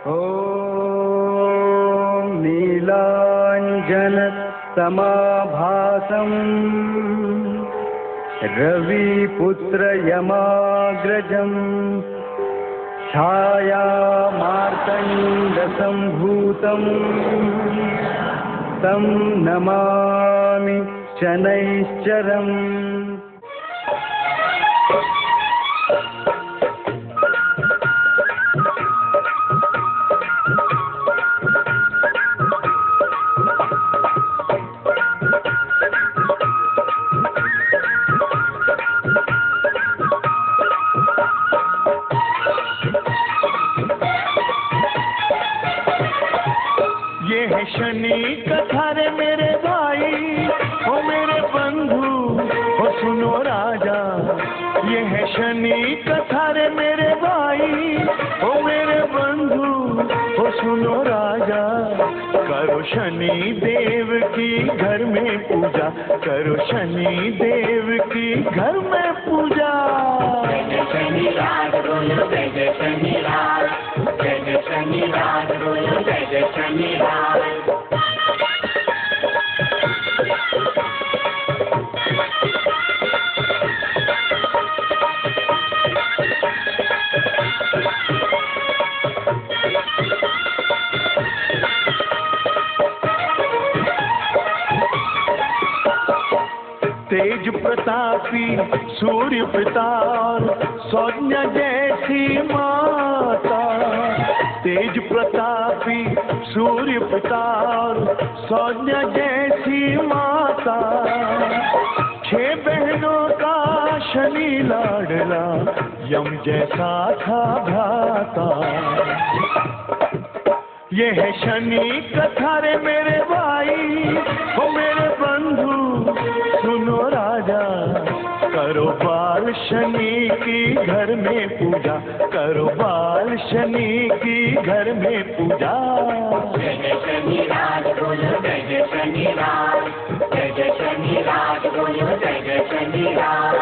ॐ नीलाञ्जनसमाभासम् रविपुत्रयमाग्रजम् छायामार्तण्डसम्भूतम् तं नमामि शनैश्चरम्। शनि कथा रे मेरे भाई, ओ मेरे बंधु, ओ सुनो राजा। ये है शनि कथा रे मेरे भाई, ओ मेरे बंधु, ओ सुनो राजा। करो शनि देव की घर में पूजा, करो शनि देव की घर में पूजा। जय जय शनि राज बोलो, जय जय शनि राज, जय जय शनि राज बोलो, जय जय शनि राज। तेज प्रतापी सूर्य पिता और सौज्ञा जैसी माता। तेज प्रतापी सूर्य पिता और सौज्ञा जैसी माता। 6 बहनों का शनि लाडला, यम जैसा था भ्राता। ये है शनि कथा रे मेरे भाई, ओ मेरे बंधु, सुनो राजा। करो बाल शनि की घर में पूजा, करो बाल शनि की घर में पूजा। जय जय शनि राज बोलो, जय जय शनि राज, जय जय शनि राज बोलो, जय जय शनि राज।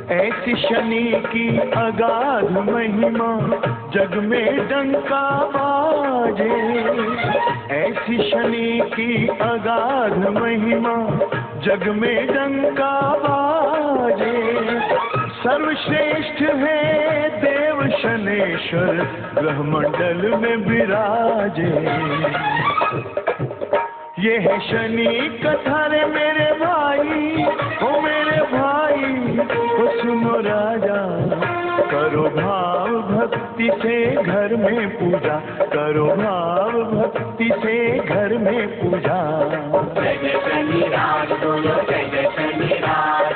ऐसी शनि की अगाध महिमा, जग में डंका बाजे। ऐसी शनि की अगाध महिमा, जग में डंका बाजे। सर्वश्रेष्ठ है देव शनेश्वर, ग्रहमंडल में विराजे। ये है शनि कथा रे मेरे भाई, ओ मेरे भाई, ओ सुनो राजा। करो भाव भक्ति से घर में पूजा, करो भाव भक्ति से घर में पूजा। जय जय शनि राज बोलो, जय जय शनि राज,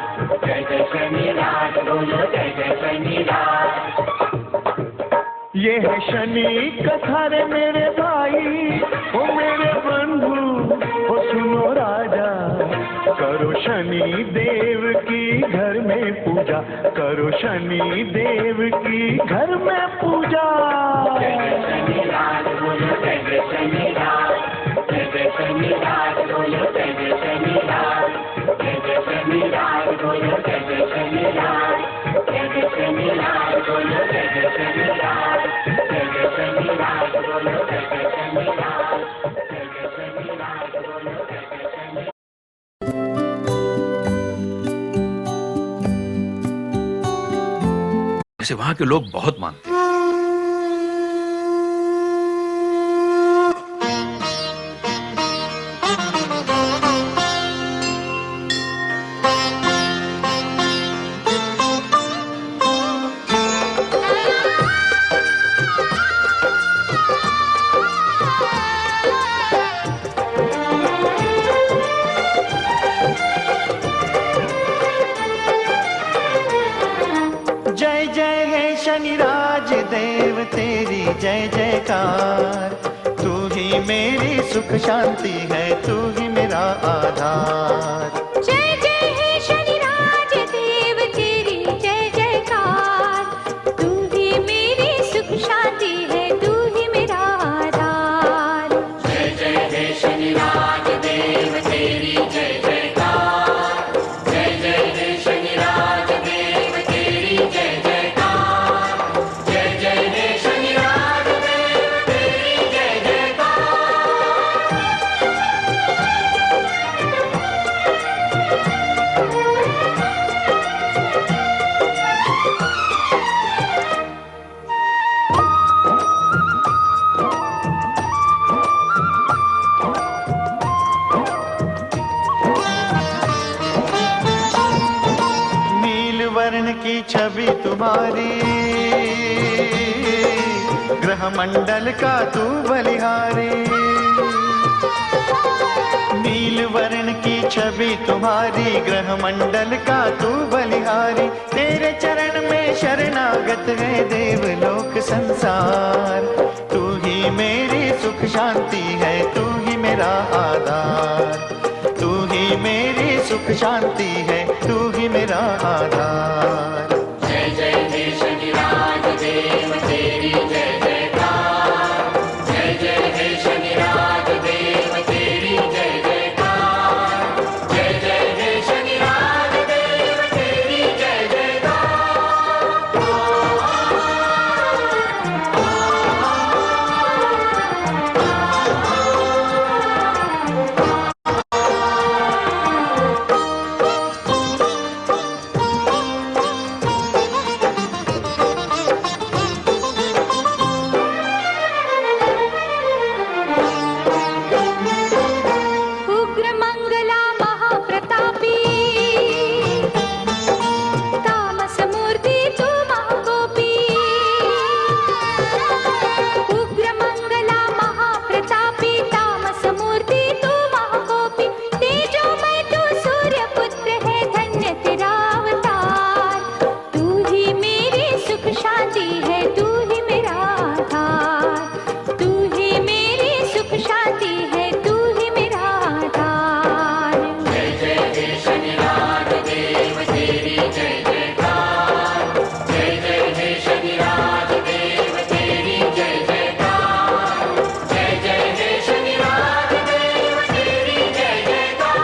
जय जय शनि राज बोलो, जय जय शनि राज। ये है शनि कथा रे मेरे भाई, ओ मेरे बंधु, ओ सुनो राजा। करो शनि देव की घर में पूजा, करो शनि देव की घर में पूजा। जय जय शनि राज बोलो, जय जय शनि राज, जय जय शनि राज बोलो, जय जय शनि राज, जय जय शनि राज बोलो, जय जय शनि राज, जय जय शनि राज बोलो, जय जय शनि राज, जय जय शनि राज बोलो, जय जय शनि राज, जय जय शनि राज बोलो, जय जय शनि। वैसे वहां के लोग बहुत मानते हैं। जय जय है शनिराज देव तेरी जय जयकार। तू ही मेरी सुख शांति है, तू ही मेरा आधार। जय जय है शनिराज देव तेरी जय जयकार। शनिराज देव तेरी जय जयकार, जय जय हे शनिराज देव तेरी जय जयकार, जय जय हे शनिराज देव तेरी जय जयकार। नील वर्ण की छवि तुम्हारी, ग्रह मंडल का तू बलिहारी। नील वर्ण की छवि तुम्हारी, ग्रह मंडल का तू बलिहारी। तेरे चरण में शरणागत है देवलोक संसार। तू ही मेरी सुख शांति है, तू ही मेरा आधार। तू ही मेरी सुख शांति है, तू ही मेरा आधार। जय जय हे शनिराज देव तेरी जय जयकार, जय जय हे शनिराज देव तेरी जय जयकार, जय जय हे शनिराज देव तेरी जय जयकार। उग्र मंगला महाप्रतापी, तामस मूर्ति तू महागोपी। उग्र मंगला महाप्रतापी, तामस मूर्ति तू महागोपी। तेजोमय तू सूर्य पुत्र है, धन्य तेरा अवतार। तू ही मेरी सुख शांति है, तू ही मेरा आधार। तू ही मेरी सुख शांति है, तू ही मेरा आधार। जय जय हे शनिराज देव तेरी जय जयकार, जय जय हे शनिराज देव तेरी जय जयकार, जय जय हे शनिराज देव तेरी जय जयकार।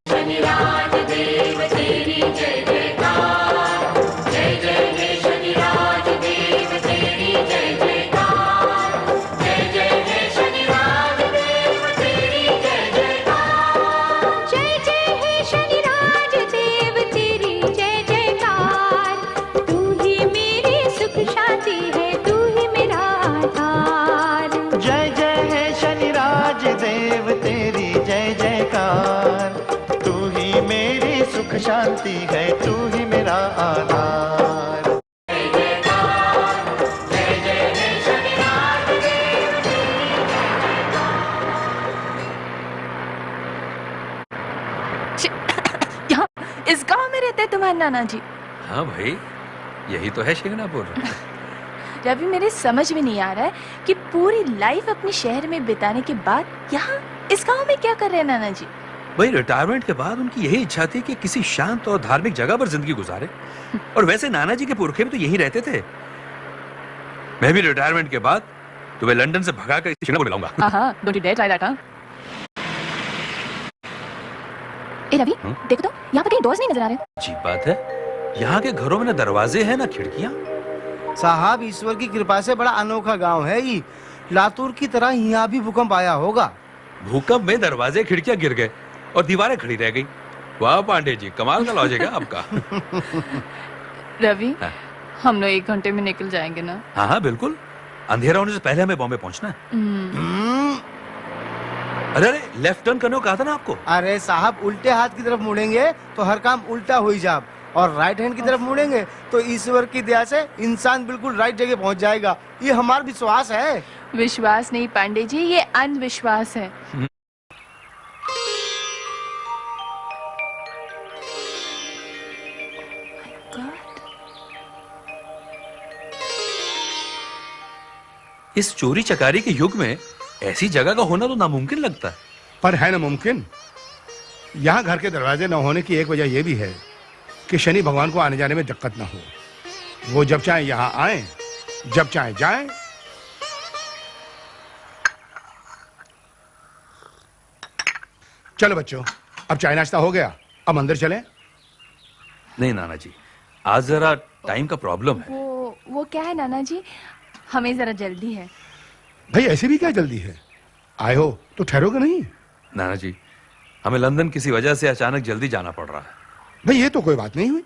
शनिराज देव तेरी जय जयकार, जय जय हे शनिराज देव तेरी जय जयकार, जय जय हे शनिराज देव तेरी जय जयकार। जय जय हे शनिराज देव तेरी जय जयकार। तू ही मेरी सुख शांति है, तू ही मेरा आधार। जय जय है शनिराज देव तेरी जय जयकार। तू ही मेरी सुख शांति है, तू ही मेरा आधार। जय जय हे शनिराज देव तेरी यहाँ इस गांव में रहते हैं तुम्हारे नाना जी? हाँ भाई, यही तो है शिंगणापुर। रवि, मेरे समझ में नहीं आ रहा है कि पूरी लाइफ अपने शहर में बिताने के बाद यहाँ इस गांव में क्या कर रहे हैं नाना जी? भाई, रिटायरमेंट के बाद उनकी यही इच्छा थी कि किसी शांत और धार्मिक जगह पर जिंदगी गुजारे। और वैसे नाना जी के पुरखे भी तो यहीं रहते थे। मैं भी रिटायरमेंट के बाद तुम्हें लंदन से भगाकर शिंगणापुर लाऊंगा। हाँ, don't you dare try that. ए रवि, देखो तो यहाँ पर कहीं डोर्स नहीं नजर आ रहे। अजीब बात है, यहाँ के घरों में ना दरवाजे हैं ना खिड़कियाँ। साहब, ईश्वर की कृपा से बड़ा अनोखा गांव है ये। लातूर की तरह यहाँ भी भूकंप आया होगा। भूकंप में दरवाजे खिड़कियां गिर गए और दीवारें खड़ी रह गई। वाह पांडे जी, कमाल का लॉजिक है आपका। रवि, हाँ। हम लोग 1 घंटे में निकल जाएंगे ना? हाँ हाँ बिल्कुल, अंधेरा होने से पहले हमें बॉम्बे पहुंचना है। अरे अरे, लेफ्ट टर्न करने को कहा था ना आपको। अरे साहब, उल्टे हाथ की तरफ मुड़ेंगे तो हर काम उल्टा हो ही जाब, और राइट हैंड की तरफ मुड़ेंगे तो ईश्वर की दया से इंसान बिल्कुल राइट जगह पहुंच जाएगा। ये हमारा विश्वास है। विश्वास नहीं पांडे जी, ये अंधविश्वास है। इस चोरी चकारी के युग में ऐसी जगह का होना तो नामुमकिन लगता है। पर है ना मुमकिन। यहाँ घर के दरवाजे न होने की एक वजह यह भी है कि शनि भगवान को आने जाने में दिक्कत न हो। वो जब चाहे यहाँ आए, जब चाहे जाएं। चलो बच्चों, अब चाय नाश्ता हो गया, अब अंदर चलें। नहीं नाना जी, आज जरा टाइम का प्रॉब्लम है। वो क्या है नाना जी, हमें जरा जल्दी है। भाई ऐसे भी क्या जल्दी है? आए हो तो ठहरोगे नहीं? नाना जी, हमें लंदन किसी वजह से अचानक जल्दी जाना पड़ रहा है। भाई ये तो कोई बात नहीं हुई।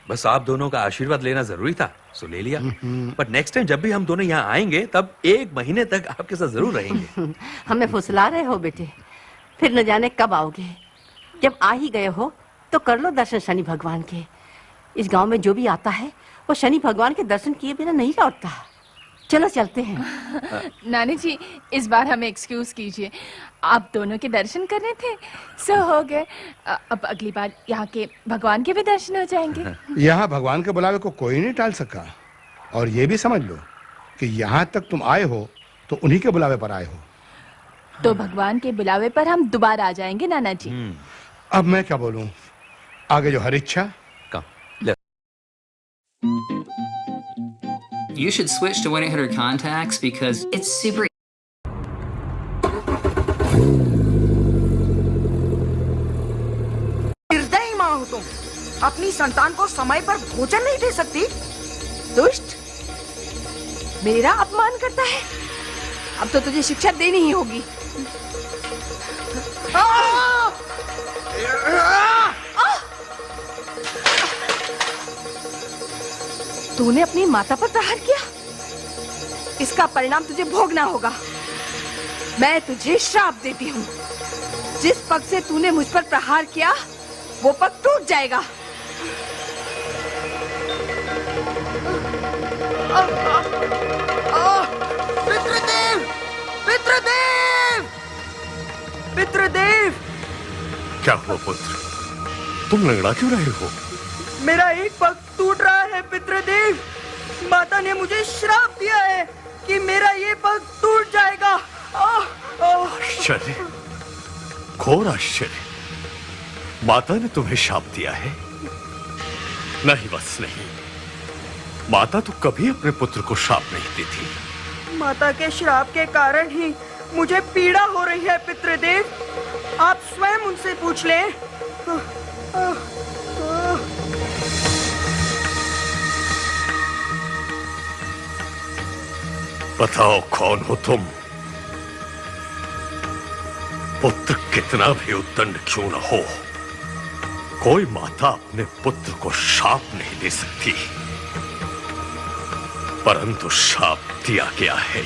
बस आप दोनों का आशीर्वाद लेना जरूरी था, सो ले लिया। बट नेक्स्ट टाइम जब भी हम दोनों यहाँ आएंगे तब 1 महीने तक आपके साथ जरूर रहेंगे। हमें फुसला रहे हो बेटे, फिर न जाने कब आओगे। जब आ ही गए हो तो कर लो दर्शन शनि भगवान के। इस गांव में जो भी आता है वो शनि भगवान के दर्शन किए बिना नहीं लौटता। चलो चलते हैं। नानी जी, इस बार हमें एक्सक्यूज कीजिए, आप दोनों के दर्शन करने थे, सो हो गए। अब अगली बार यहाँ के भगवान के भी दर्शन हो जाएंगे। यहाँ भगवान के बुलावे को कोई नहीं टाल सका। और ये भी समझ लो कि यहाँ तक तुम आए हो तो उन्हीं के बुलावे पर आए हो। तो भगवान के बुलावे पर हम दोबारा आ जाएंगे नाना जी। अब मैं क्या बोलूं, आगे जो हर इच्छा। You should switch to 1-800 contacts because it's super. निर्दयी माँ हो तुम, अपनी संतान को समय पर भोजन नहीं दे सकती। दुष्ट, मेरा अपमान करता है। अब तो तुझे शिक्षा देनी ही होगी। तूने अपनी माता पर प्रहार किया, इसका परिणाम तुझे भोगना होगा। मैं तुझे श्राप देती हूँ। जिस पग से तूने मुझ पर प्रहार किया वो पग टूट जाएगा। पितृदेव, पितृदेव, पितृदेव। क्या हुआ पुत्र, तुम लंगड़ा क्यों रहे हो? मेरा एक पग टूट रहा है पितृदेव। माता ने मुझे श्राप दिया है कि मेरा ये पग टूट जाएगा। आश्चर्य, घोर आश्चर्य। माता ने तुम्हें श्राप दिया है? नहीं बस नहीं, माता तो कभी अपने पुत्र को श्राप नहीं देती। माता के श्राप के कारण ही मुझे पीड़ा हो रही है पितृदेव। आप स्वयं उनसे पूछ लें। बताओ कौन हो तुम? पुत्र कितना भी उद्दंड क्यों न हो, कोई माता अपने पुत्र को शाप नहीं दे सकती। परंतु शाप दिया गया है,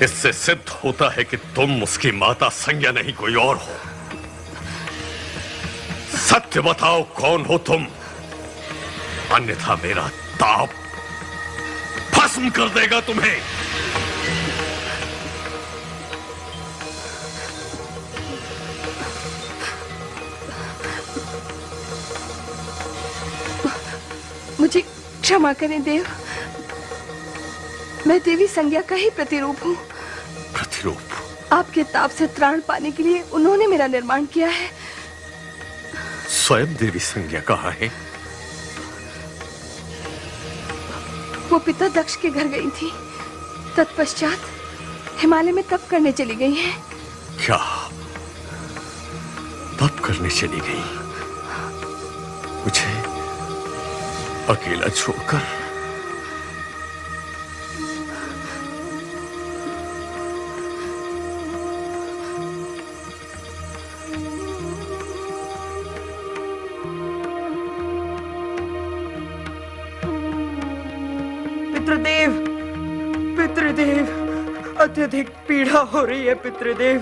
इससे सिद्ध होता है कि तुम उसकी माता संज्ञा नहीं कोई और हो। सत्य बताओ कौन हो तुम, अन्यथा मेरा ताप भस्म कर देगा तुम्हें। मुझे क्षमा करें देव, मैं देवी संज्ञा का ही प्रतिरूप हूँ। प्रतिरूप? आपके ताप से त्राण पाने के लिए उन्होंने मेरा निर्माण किया है। स्वयं देवी संज्ञा कहाँ है? वो पिता दक्ष के घर गई थी, तत्पश्चात हिमालय में तप करने चली गई हैं। क्या तप करने चली गई? मुझे अकेला छोड़कर? पितृदेव, पितृदेव, अत्यधिक पीड़ा हो रही है पितृदेव,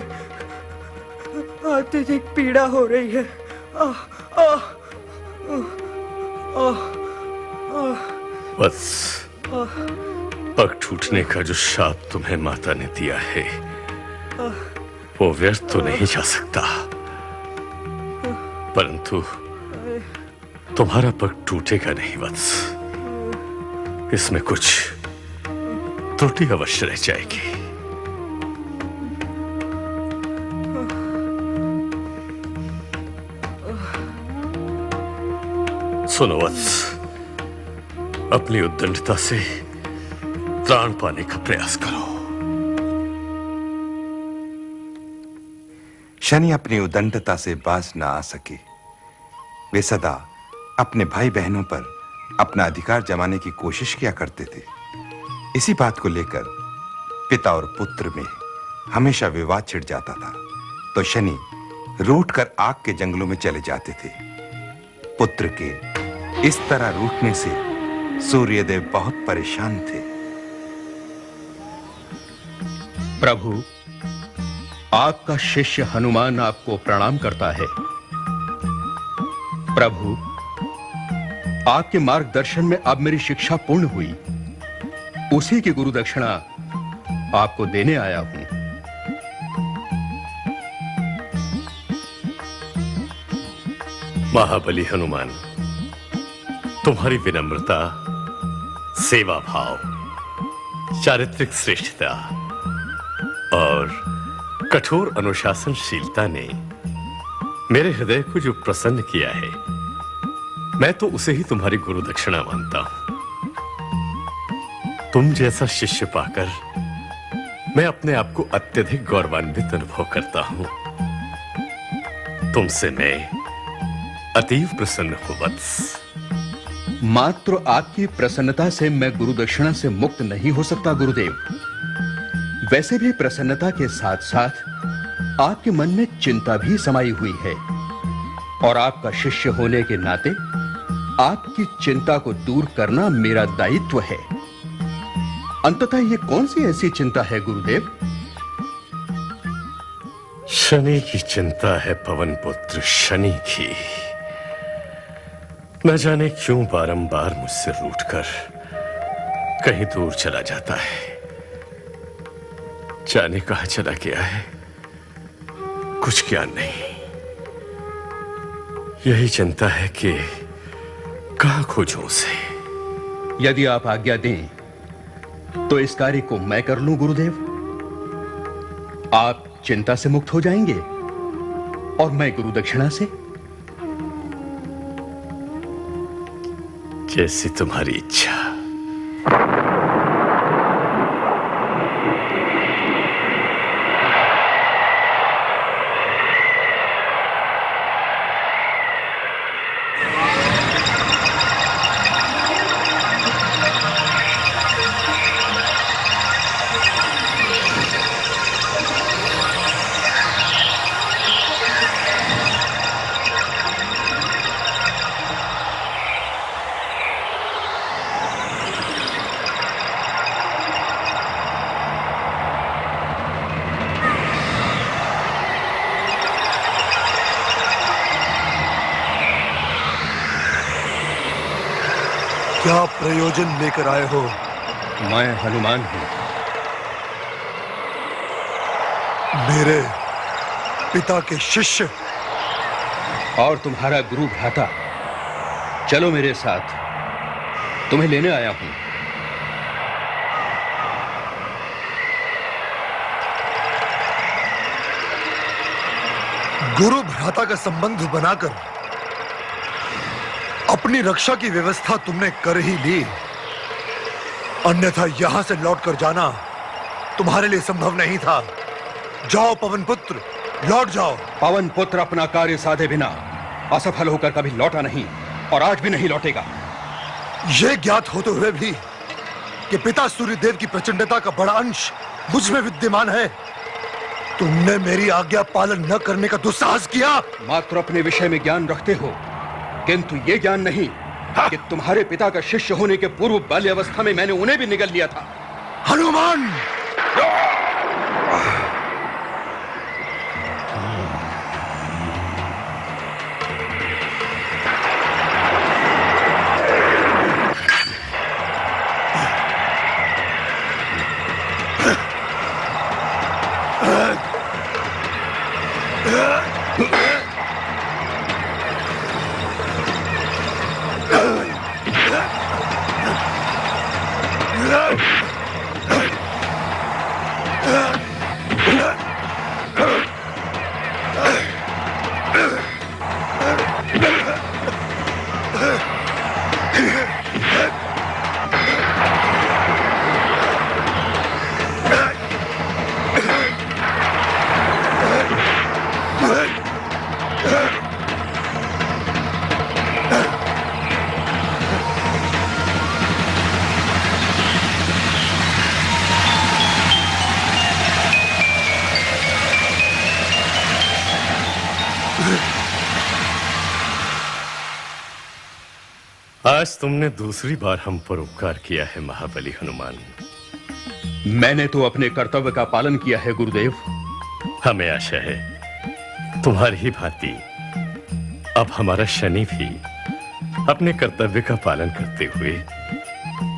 अत्यधिक पीड़ा हो रही है। बस पग टूटने का जो शाप तुम्हें माता ने दिया है वो व्यर्थ तो नहीं जा सकता, परंतु तुम्हारा पग टूटेगा नहीं वत्स। इसमें कुछ त्रुटि अवश्य रह जाएगी। सुनो वत्स, अपनी उद्दंडता से त्राण पाने का प्रयास करो। शनि अपनी उद्दंडता से बाज ना आ सके। वे सदा अपने भाई बहनों पर अपना अधिकार जमाने की कोशिश किया करते थे। इसी बात को लेकर पिता और पुत्र में हमेशा विवाद छिड़ जाता था, तो शनि रूठ कर आग के जंगलों में चले जाते थे। पुत्र के इस तरह रूठने से सूर्यदेव बहुत परेशान थे। प्रभु, आपका शिष्य हनुमान आपको प्रणाम करता है। प्रभु, आपके मार्गदर्शन में अब मेरी शिक्षा पूर्ण हुई, उसी की गुरु दक्षिणा आपको देने आया हूं। महाबली हनुमान, तुम्हारी विनम्रता, सेवा भाव, चारित्रिक श्रेष्ठता और कठोर अनुशासनशीलता ने मेरे हृदय को जो प्रसन्न किया है, मैं तो उसे ही तुम्हारी गुरु दक्षिणा मानता हूं। तुम जैसा शिष्य पाकर मैं अपने आप को अत्यधिक गौरवान्वित अनुभव करता हूं। तुमसे मैं अतीव प्रसन्न हूं वत्स। मात्र आपकी प्रसन्नता से मैं गुरु दक्षिणा से मुक्त नहीं हो सकता गुरुदेव। वैसे भी प्रसन्नता के साथ साथ आपके मन में चिंता भी समाई हुई है, और आपका शिष्य होने के नाते आपकी चिंता को दूर करना मेरा दायित्व है। अंततः ये कौन सी ऐसी चिंता है गुरुदेव? शनि की चिंता है पवन पुत्र शनि की। न जाने क्यों बारंबार मुझसे रूठकर कहीं दूर चला जाता है। जाने कहां चला गया है, कुछ ज्ञान नहीं। यही चिंता है कि कहां खोजूं उसे। यदि आप आज्ञा दें तो इस कार्य को मैं कर लूं गुरुदेव। आप चिंता से मुक्त हो जाएंगे और मैं गुरु दक्षिणा से। जैसी तुम्हारी इच्छा। क्या प्रयोजन लेकर आए हो? मैं हनुमान हूं। मेरे पिता के शिष्य और तुम्हारा गुरु भ्राता। चलो मेरे साथ, तुम्हें लेने आया हूं। गुरु भ्राता का संबंध बनाकर अपनी रक्षा की व्यवस्था तुमने कर ही ली, अन्यथा यहां से लौटकर जाना तुम्हारे लिए संभव नहीं था। जाओ पवन पुत्र, लौट जाओ। पवन पुत्र अपना कार्य साधे बिना असफल होकर कभी लौटा नहीं और आज भी नहीं लौटेगा। यह ज्ञात होते हुए भी कि पिता सूर्यदेव की प्रचंडता का बड़ा अंश मुझ में विद्यमान है, तुमने मेरी आज्ञा पालन न करने का दुस्साहस किया। मात्र अपने विषय में ज्ञान रखते हो, किंतु ये ज्ञान नहीं कि तुम्हारे पिता का शिष्य होने के पूर्व बाल्यावस्था में मैंने उन्हें भी निगल लिया था। हनुमान! आज तुमने दूसरी बार हम पर उपकार किया है महाबली हनुमान। मैंने तो अपने कर्तव्य का पालन किया है गुरुदेव। हमें आशा है तुम्हारी ही भांति अब हमारा शनि भी अपने कर्तव्य का पालन करते हुए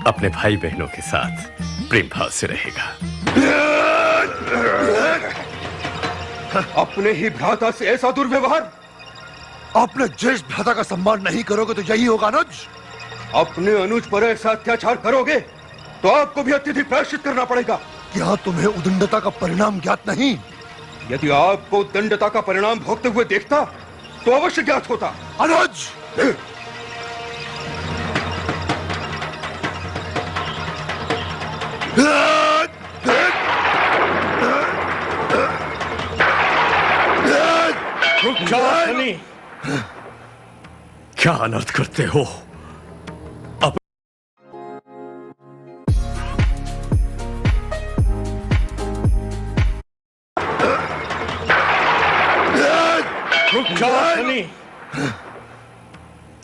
अपने भाई बहनों के साथ प्रेम भाव से रहेगा। अपने ही भ्राता से ऐसा दुर्व्यवहार, अपने ज्येष्ठ भ्राता का सम्मान नहीं करोगे तो यही होगा अनुज। अपने अनुज पर ऐसा अत्याचार करोगे तो आपको भी अत्यधिक प्रायश्चित करना पड़ेगा। क्या तुम्हें उदंडता का परिणाम ज्ञात नहीं? यदि आपको दंडता का परिणाम भोगते हुए देखता तो अवश्य ज्ञात होता। अनुज, क्या अनर्थ करते हो? अब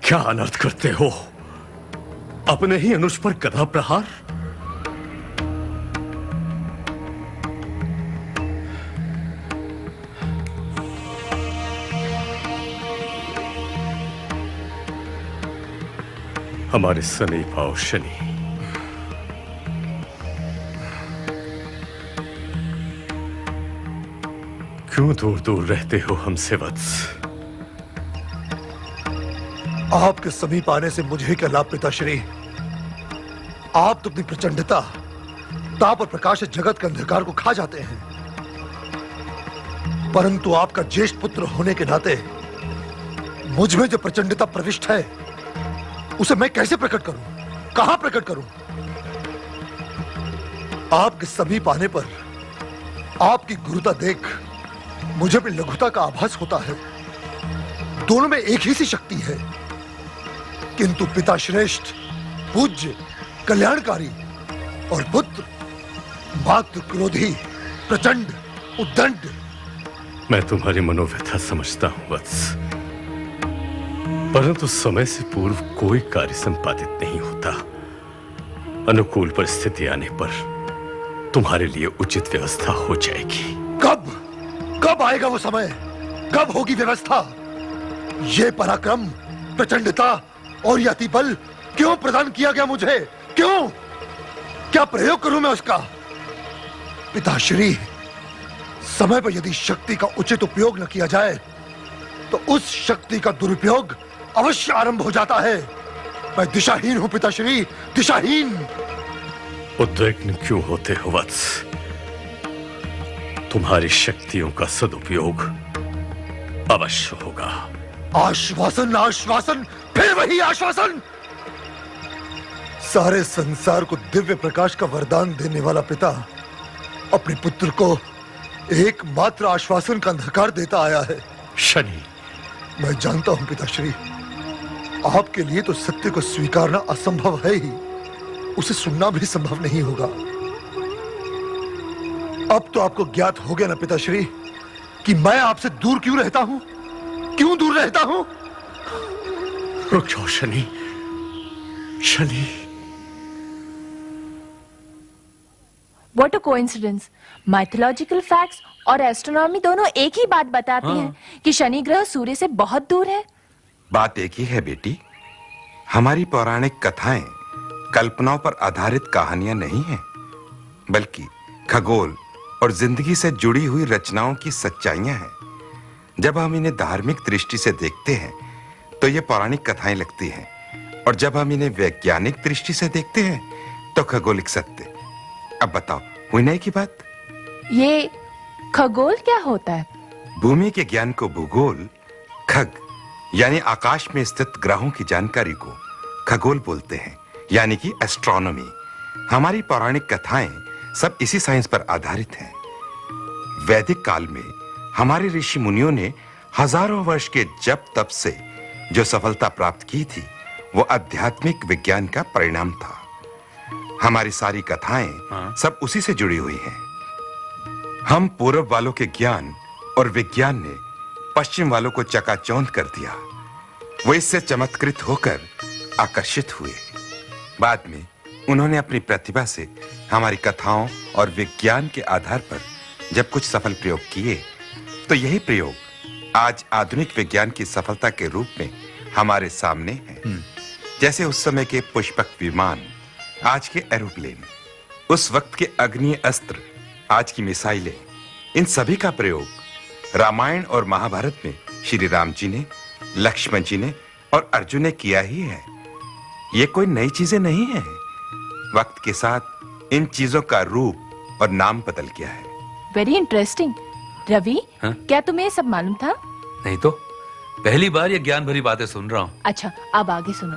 क्या अनर्थ करते हो? अपने ही अनुज पर गदा प्रहार। हमारे समीप आओ शनि। क्यों दूर दूर रहते हो हमसे वत्स? आपके समीप आने से मुझे क्या लाभ पिताश्री? आप तो अपनी प्रचंडता, ताप और प्रकाश से जगत के अंधकार को खा जाते हैं, परंतु आपका ज्येष्ठ पुत्र होने के नाते मुझ में जो प्रचंडता प्रविष्ट है उसे मैं कैसे प्रकट करूं? कहां प्रकट करूं? आपके समीप आने पर आपकी गुरुता देख मुझे भी लघुता का आभास होता है। दोनों में एक ही सी शक्ति है, किंतु पिता श्रेष्ठ, पूज्य, कल्याणकारी और पुत्र मातृ क्रोधी, प्रचंड, उद्दंड। मैं तुम्हारी मनोव्यथा समझता हूं वत्स, परंतु समय से पूर्व कोई कार्य संपादित नहीं होता। अनुकूल परिस्थिति आने पर तुम्हारे लिए उचित व्यवस्था हो जाएगी। कब आएगा वो समय? कब होगी व्यवस्था? ये पराक्रम, प्रचंडता और यह अति बल क्यों प्रदान किया गया मुझे? क्यों? क्या प्रयोग करूं मैं उसका? पिताश्री, समय पर यदि शक्ति का उचित उपयोग न किया जाए तो उस शक्ति का दुरुपयोग अवश्य आरंभ हो जाता है। मैं दिशाहीन हूं पिताश्री, दिशाहीन। उद्विग्न क्यों होते हो वत्स? तुम्हारी शक्तियों का सदुपयोग अवश्य होगा। आश्वासन, आश्वासन, फिर वही आश्वासन। सारे संसार को दिव्य प्रकाश का वरदान देने वाला पिता अपने पुत्र को एकमात्र आश्वासन का अंधकार देता आया है। शनि, मैं जानता हूं पिताश्री, आपके लिए तो सत्य को स्वीकारना असंभव है ही, उसे सुनना भी संभव नहीं होगा। अब तो आपको ज्ञात हो गया ना पिताश्री कि मैं आपसे दूर क्यों रहता हूं? क्यों दूर रहता हूं? रुक जाओ Shani, Shani. What a coincidence! Mythological facts और एस्ट्रोनॉमी दोनों एक ही बात बताती हैं कि शनि ग्रह सूर्य से बहुत दूर है। बात एक ही है बेटी, हमारी पौराणिक कथाएं कल्पनाओं पर आधारित कहानियां नहीं हैं, बल्कि खगोल और जिंदगी से जुड़ी हुई रचनाओं की सच्चाइयां हैं। जब हम इन्हें धार्मिक दृष्टि से देखते हैं तो ये पौराणिक कथाएं लगती हैं, और जब हम इन्हें वैज्ञानिक दृष्टि से देखते हैं तो खगोलिक सत्य। अब बताओ, हुई नहीं की बात? ये खगोल क्या होता है? भूमि के ज्ञान को भूगोल, खग यानी आकाश में स्थित ग्रहों की जानकारी को खगोल बोलते हैं, यानी कि एस्ट्रोनॉमी। हमारी पौराणिक कथाएं सब इसी साइंस पर आधारित हैं। वैदिक काल में हमारे ऋषि मुनियों ने हजारों वर्ष के जप तप से जो सफलता प्राप्त की थी, वो आध्यात्मिक विज्ञान का परिणाम था। हमारी सारी कथाएं सब उसी से जुड़ी हुई हैं। हम पूर्व वालों के ज्ञान और विज्ञान ने पश्चिम वालों को चकाचौंध कर दिया। वो इससे चमत्कृत होकर आकर्षित हुए। बाद में उन्होंने अपनी प्रतिभा से हमारी कथाओं और विज्ञान के आधार पर जब कुछ सफल प्रयोग किए, तो यही प्रयोग आज आधुनिक विज्ञान की सफलता के रूप में हमारे सामने है। जैसे उस समय के पुष्पक विमान, आज के एरोप्लेन, उस वक्त के अग्नि अस्त्र, आज की मिसाइलें, इन सभी का प्रयोग रामायण और महाभारत में श्री राम जी ने, लक्ष्मण जी ने और अर्जुन ने किया ही है। ये कोई नई चीजें नहीं है। वक्त के साथ इन चीजों का रूप और नाम बदल गया है। Very interesting. रवि, हाँ? क्या तुम्हें ये सब मालूम था? नहीं तो, पहली बार ये ज्ञान भरी बातें सुन रहा हूँ। अच्छा, अब आगे सुनो।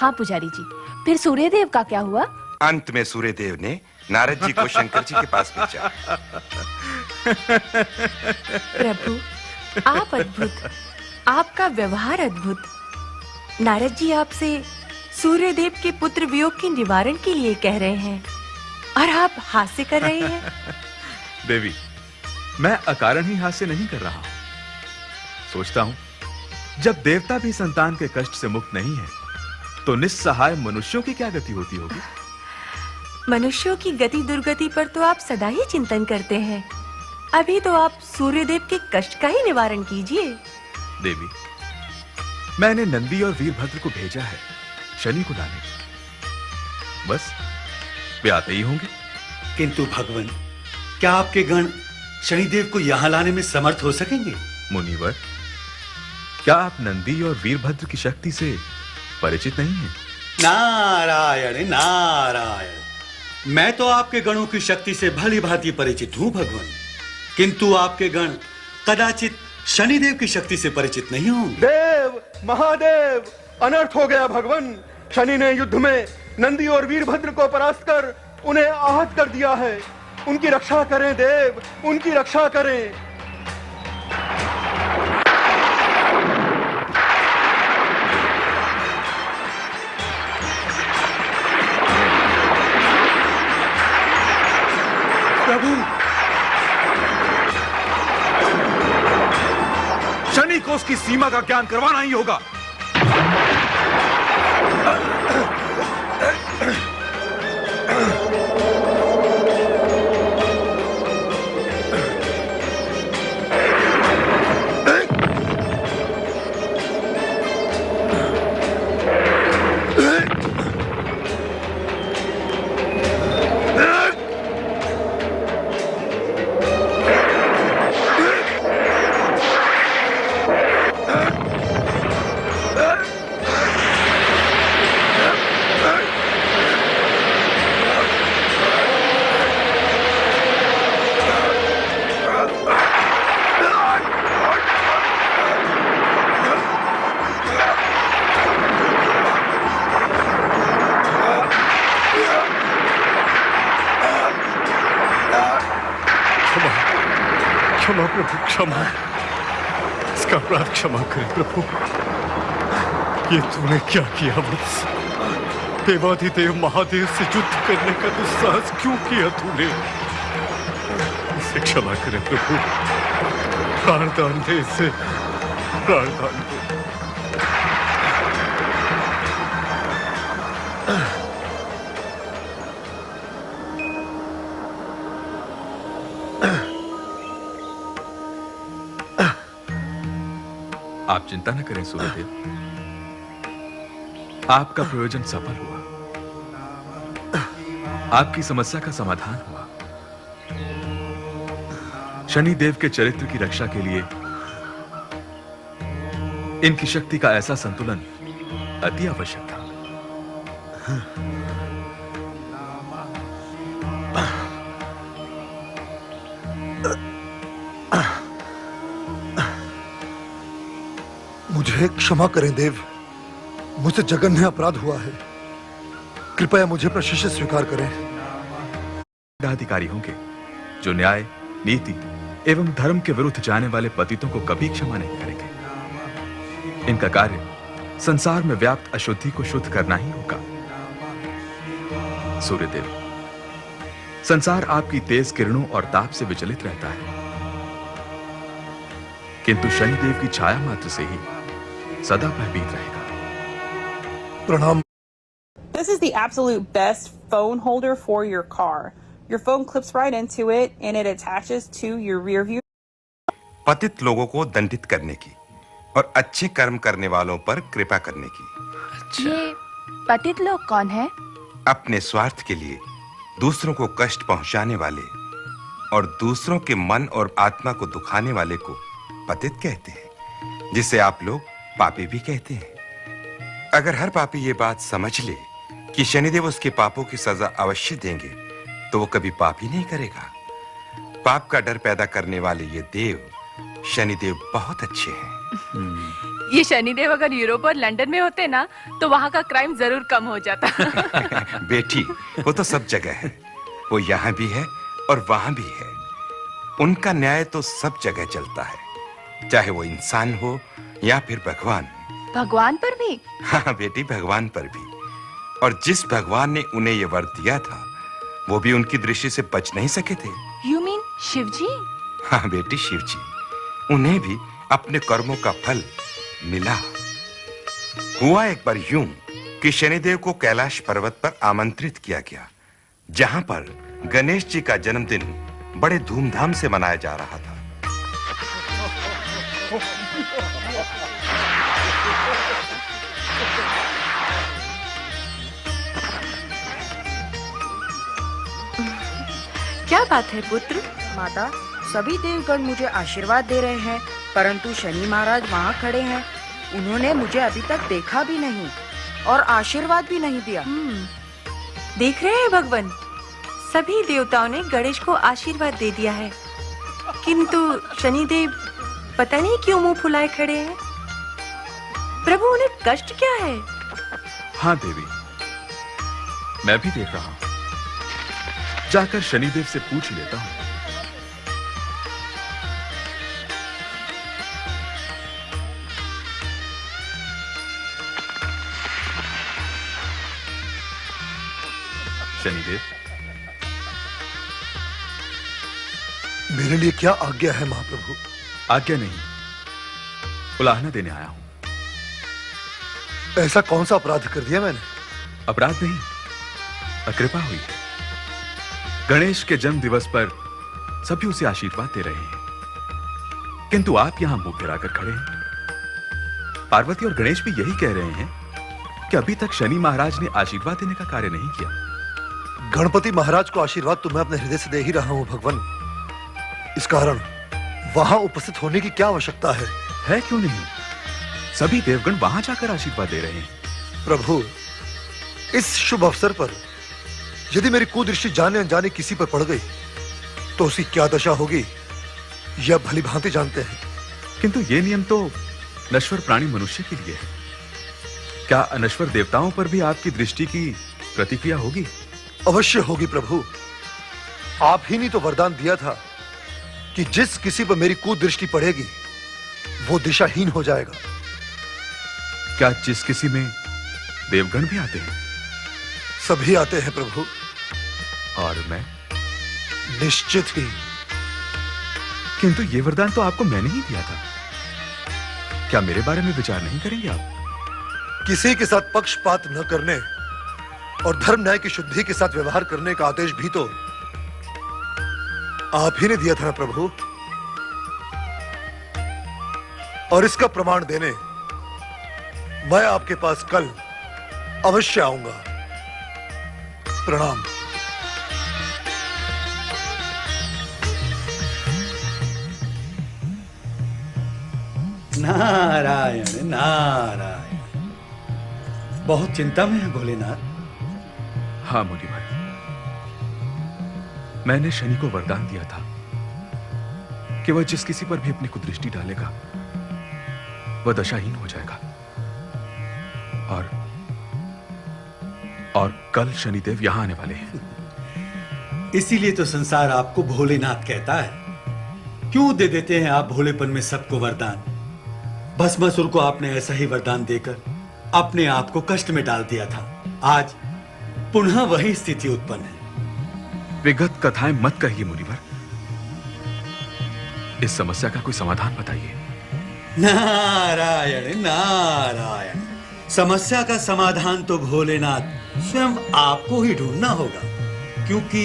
हाँ पुजारी जी, फिर सूर्यदेव का क्या हुआ? अंत में सूर्यदेव ने नारद जी को शंकर जी के पास भेजा। प्रभु, आप अद्भुत, आपका व्यवहार अद्भुत। नारद जी आपसे सूर्यदेव के पुत्र वियोग के निवारण के लिए कह रहे हैं और आप हास्य कर रहे हैं। देवी, मैं अकारण ही हास्य नहीं कर रहा हूं। सोचता हूं, जब देवता भी संतान के कष्ट से मुक्त नहीं है, तो निस्सहाय मनुष्यों की क्या गति होती होगी? मनुष्यों की गति दुर्गति पर तो आप सदा ही चिंतन करते हैं। अभी तो आप सूर्यदेव के कष्ट का ही निवारण कीजिए। देवी, मैंने नंदी और वीरभद्र को भेजा है शनि को लाने। बस वे आते ही होंगे। किंतु भगवान, क्या आपके गण शनिदेव को यहां लाने में समर्थ हो सकेंगे? मुनिवर, क्या आप नंदी और वीरभद्र की शक्ति से परिचित नहीं हैं? नारायण नारायण, मैं तो आपके गणों की शक्ति से भली भांति परिचित हूं भगवान, किंतु आपके गण कदाचित शनिदेव की शक्ति से परिचित नहीं होंगे। देव, महादेव, अनर्थ हो गया भगवान। शनि ने युद्ध में नंदी और वीरभद्र को परास्त कर उन्हें आहत कर दिया है। उनकी रक्षा करें देव, उनकी रक्षा करें। प्रभु, शनि को उसकी सीमा का ज्ञान करवाना ही होगा। क्षमा प्रभु, क्षमा। इसका अपराध क्षमा करें प्रभु। ये तूने क्या किया वत्स? देवाधिदेव महादेव से युद्ध करने का दुस्साहस क्यों किया तूने? इसे क्षमा करें प्रभु। प्राणदान दे इसे, प्राणदान दे। आप चिंता न करें सूर्यदेव, आपका प्रयोजन सफल हुआ। आपकी समस्या का समाधान हुआ। शनिदेव के चरित्र की रक्षा के लिए इनकी शक्ति का ऐसा संतुलन अति आवश्यक था। मुझे क्षमा करें देव, मुझसे जघन्य अपराध हुआ है। कृपया मुझे अपना शिष्य स्वीकार करें। अधिकारी होंगे जो न्याय, नीति एवं धर्म के विरुद्ध जाने वाले पतितों को कभी क्षमा नहीं करेंगे। इनका कार्य संसार में व्याप्त अशुद्धि को शुद्ध करना ही होगा। सूर्यदेव, संसार आपकी तेज किरणों और ताप से विचलित रहता है, किंतु शनिदेव की छाया मात्र से ही सदा भयभीत रहेगा। प्रणाम। This is the absolute best phone holder for your car. Your phone clips right into it and it attaches to your rear view. पतित लोगों को दंडित करने की और अच्छे कर्म करने वालों पर कृपा करने की। ये पतित लोग कौन है? अपने स्वार्थ के लिए दूसरों को कष्ट पहुंचाने वाले और दूसरों के मन और आत्मा को दुखाने वाले को पतित कहते हैं, जिसे आप लोग पापी भी कहते हैं। अगर हर पापी ये बात समझ ले कि शनिदेव उसके पापों की सजा अवश्य देंगे, तो वो कभी पाप ही नहीं करेगा। पाप का डर पैदा करने वाले ये देव शनिदेव बहुत अच्छे हैं। ये शनिदेव अगर यूरोप और लंदन में होते ना, तो वहाँ का क्राइम जरूर कम हो जाता। बेटी, वो तो सब जगह है। वो यहाँ भी है और वहाँ भी है। उनका न्याय तो सब जगह चलता है, चाहे वो इंसान हो या फिर भगवान। भगवान पर भी? हाँ बेटी, भगवान पर भी। और जिस भगवान ने उन्हें ये वर दिया था, वो भी उनकी दृष्टि से बच नहीं सके थे। You mean Shivji? हाँ बेटी, शिवजी। उन्हें भी अपने कर्मों का फल मिला। हुआ एक बार यूं कि शनिदेव को कैलाश पर्वत पर आमंत्रित किया गया, जहां पर गणेश जी का जन्मदिन बड़े धूमधाम से मनाया जा रहा था। क्या बात है पुत्र? माता, सभी देवगण मुझे आशीर्वाद दे रहे हैं, परंतु शनि महाराज वहाँ खड़े हैं। उन्होंने मुझे अभी तक देखा भी नहीं और आशीर्वाद भी नहीं दिया। देख रहे हैं भगवान, सभी देवताओं ने गणेश को आशीर्वाद दे दिया है, किंतु शनिदेव पता नहीं क्यों मुंह फुलाए खड़े हैं। प्रभु, उन्हें कष्ट क्या है? हाँ देवी, मैं भी देख रहा हूं। जाकर शनिदेव से पूछ लेता हूं। शनिदेव, मेरे लिए क्या आज्ञा है महाप्रभु? आज्ञा नहीं, उलाहना देने आया हूं। ऐसा कौन सा अपराध कर दिया मैंने? अपराध नहीं, अकृपा हुई है। गणेश के जन्म दिवस पर सभी उसे आशीर्वाद दे रहे हैं, किंतु आप यहां मुंह फिराकर खड़े हैं। पार्वती और गणेश भी यही कह रहे हैं कि अभी तक शनि महाराज ने आशीर्वाद देने का कार्य नहीं किया। गणपति महाराज को आशीर्वाद तो मैं अपने हृदय से दे ही रहा हूं भगवान। इस कारण वहां उपस्थित होने की क्या आवश्यकता है? है क्यों नहीं, सभी देवगण वहां जाकर आशीर्वाद दे रहे हैं। प्रभु, इस शुभ अवसर पर यदि मेरी कुदृष्टि जाने अनजाने किसी पर पड़ गई, तो उसकी क्या दशा होगी यह भली भांति जानते हैं। किंतु ये नियम तो नश्वर प्राणी मनुष्य के लिए है। क्या अनश्वर देवताओं पर भी आपकी दृष्टि की प्रतिक्रिया होगी? अवश्य होगी प्रभु। आप ही ने तो वरदान दिया था कि जिस किसी पर मेरी कुदृष्टि पड़ेगी, वो दिशाहीन हो जाएगा। क्या जिस किसी में देवगण भी आते हैं? सभी आते हैं प्रभु। और मैं? निश्चित ही। किंतु ये वरदान तो आपको मैंने ही दिया था। क्या मेरे बारे में विचार नहीं करेंगे आप? किसी के साथ पक्षपात न करने और धर्म न्याय की शुद्धि के साथ व्यवहार करने का आदेश भी तो आप ही ने दिया था ना प्रभु। और इसका प्रमाण देने मैं आपके पास कल अवश्य आऊंगा। प्रणाम। नारायण नारायण। बहुत चिंता में है भोलेनाथ। हाँ मुनि भाई, मैंने शनि को वरदान दिया था कि वह जिस किसी पर भी अपनी कुदृष्टि डालेगा, वह दशाहीन हो जाएगा। और कल शनिदेव यहां आने वाले हैं। इसीलिए तो संसार आपको भोलेनाथ कहता है। क्यों दे देते हैं आप भोलेपन में सबको वरदान? भस्मासुर को आपने ऐसा ही वरदान देकर अपने आप को कष्ट में डाल दिया था। आज पुनः वही स्थिति उत्पन्न है। विगत कथाएं मत कहिए मुनिवर, इस समस्या का कोई समाधान बताइए। नारायण नारायण, समस्या का समाधान तो भोलेनाथ स्वयं आपको ही ढूंढना होगा, क्योंकि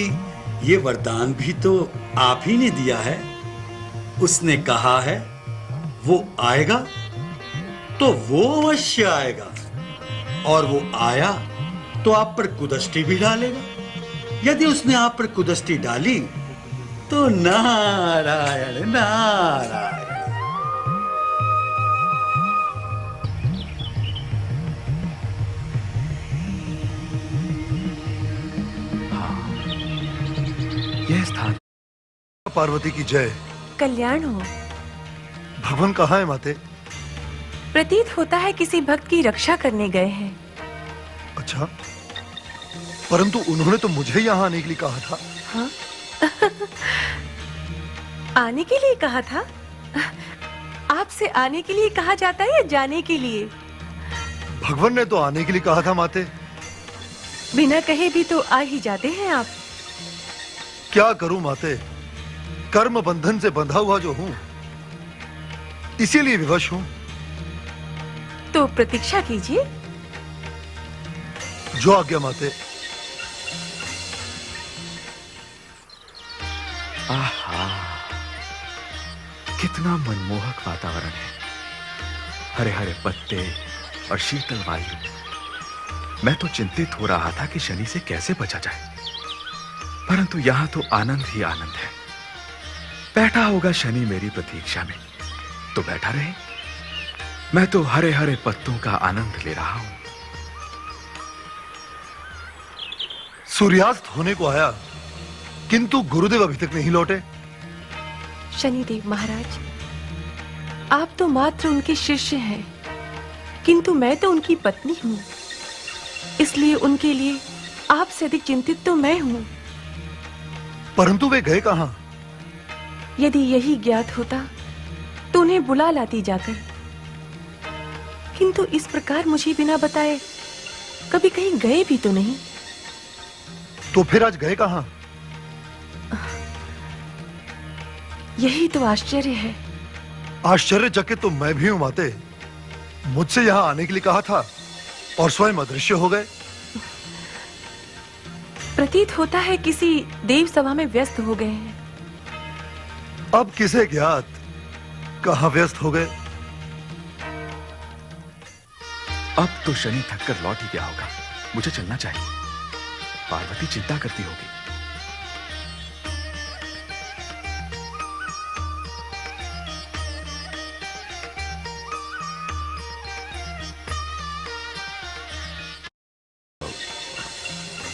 ये वरदान भी तो आप ही ने दिया है। उसने कहा है वो आएगा तो वो अवश्य आएगा, और वो आया तो आप पर कुदृष्टि भी डालेगा। यदि उसने आप पर कुदृष्टि डाली तो नारायण नारायण। यह स्थान। पार्वती की जय। कल्याण हो। भगवान कहाँ है माते? प्रतीत होता है किसी भक्त की रक्षा करने गए हैं। अच्छा, परंतु उन्होंने तो मुझे यहाँ आने के लिए कहा था। हाँ? आने के लिए कहा था? आपसे आने के लिए कहा जाता है या जाने के लिए? भगवान ने तो आने के लिए कहा था माते। बिना कहे भी तो आ ही जाते हैं आप। क्या करूं माते, कर्म बंधन से बंधा हुआ जो हूं, इसीलिए विवश हूं। तो प्रतीक्षा कीजिए। जो आज्ञा माते। आहा, कितना मनमोहक वातावरण है। हरे हरे पत्ते और शीतल वायु। मैं तो चिंतित हो रहा था कि शनि से कैसे बचा जाए, परंतु यहां तो आनंद ही आनंद है। बैठा होगा शनि मेरी प्रतीक्षा में, तो बैठा रहे। मैं तो हरे हरे पत्तों का आनंद ले रहा हूं। सूर्यास्त होने को आया, किंतु गुरुदेव अभी तक नहीं लौटे। शनिदेव महाराज, आप तो मात्र उनके शिष्य हैं, किंतु मैं तो उनकी पत्नी हूं। इसलिए उनके लिए आपसे अधिक चिंतित तो मैं हूं। परंतु वे गए कहां? यदि यही ज्ञात होता तो उन्हें बुला लाती जाकर, किंतु इस प्रकार मुझे बिना बताए कभी कहीं गए भी तो नहीं। तो फिर आज गए कहां? यही तो आश्चर्य है। आश्चर्यचकित तो मैं भी हूं माते। मुझसे यहां आने के लिए कहा था और स्वयं अदृश्य हो गए। प्रतीत होता है किसी देव सभा में व्यस्त हो गए हैं। अब किसे ज्ञात कहां व्यस्त हो गए। अब तो शनि थककर लौट ही गया होगा। मुझे चलना चाहिए। पार्वती चिंता करती होगी।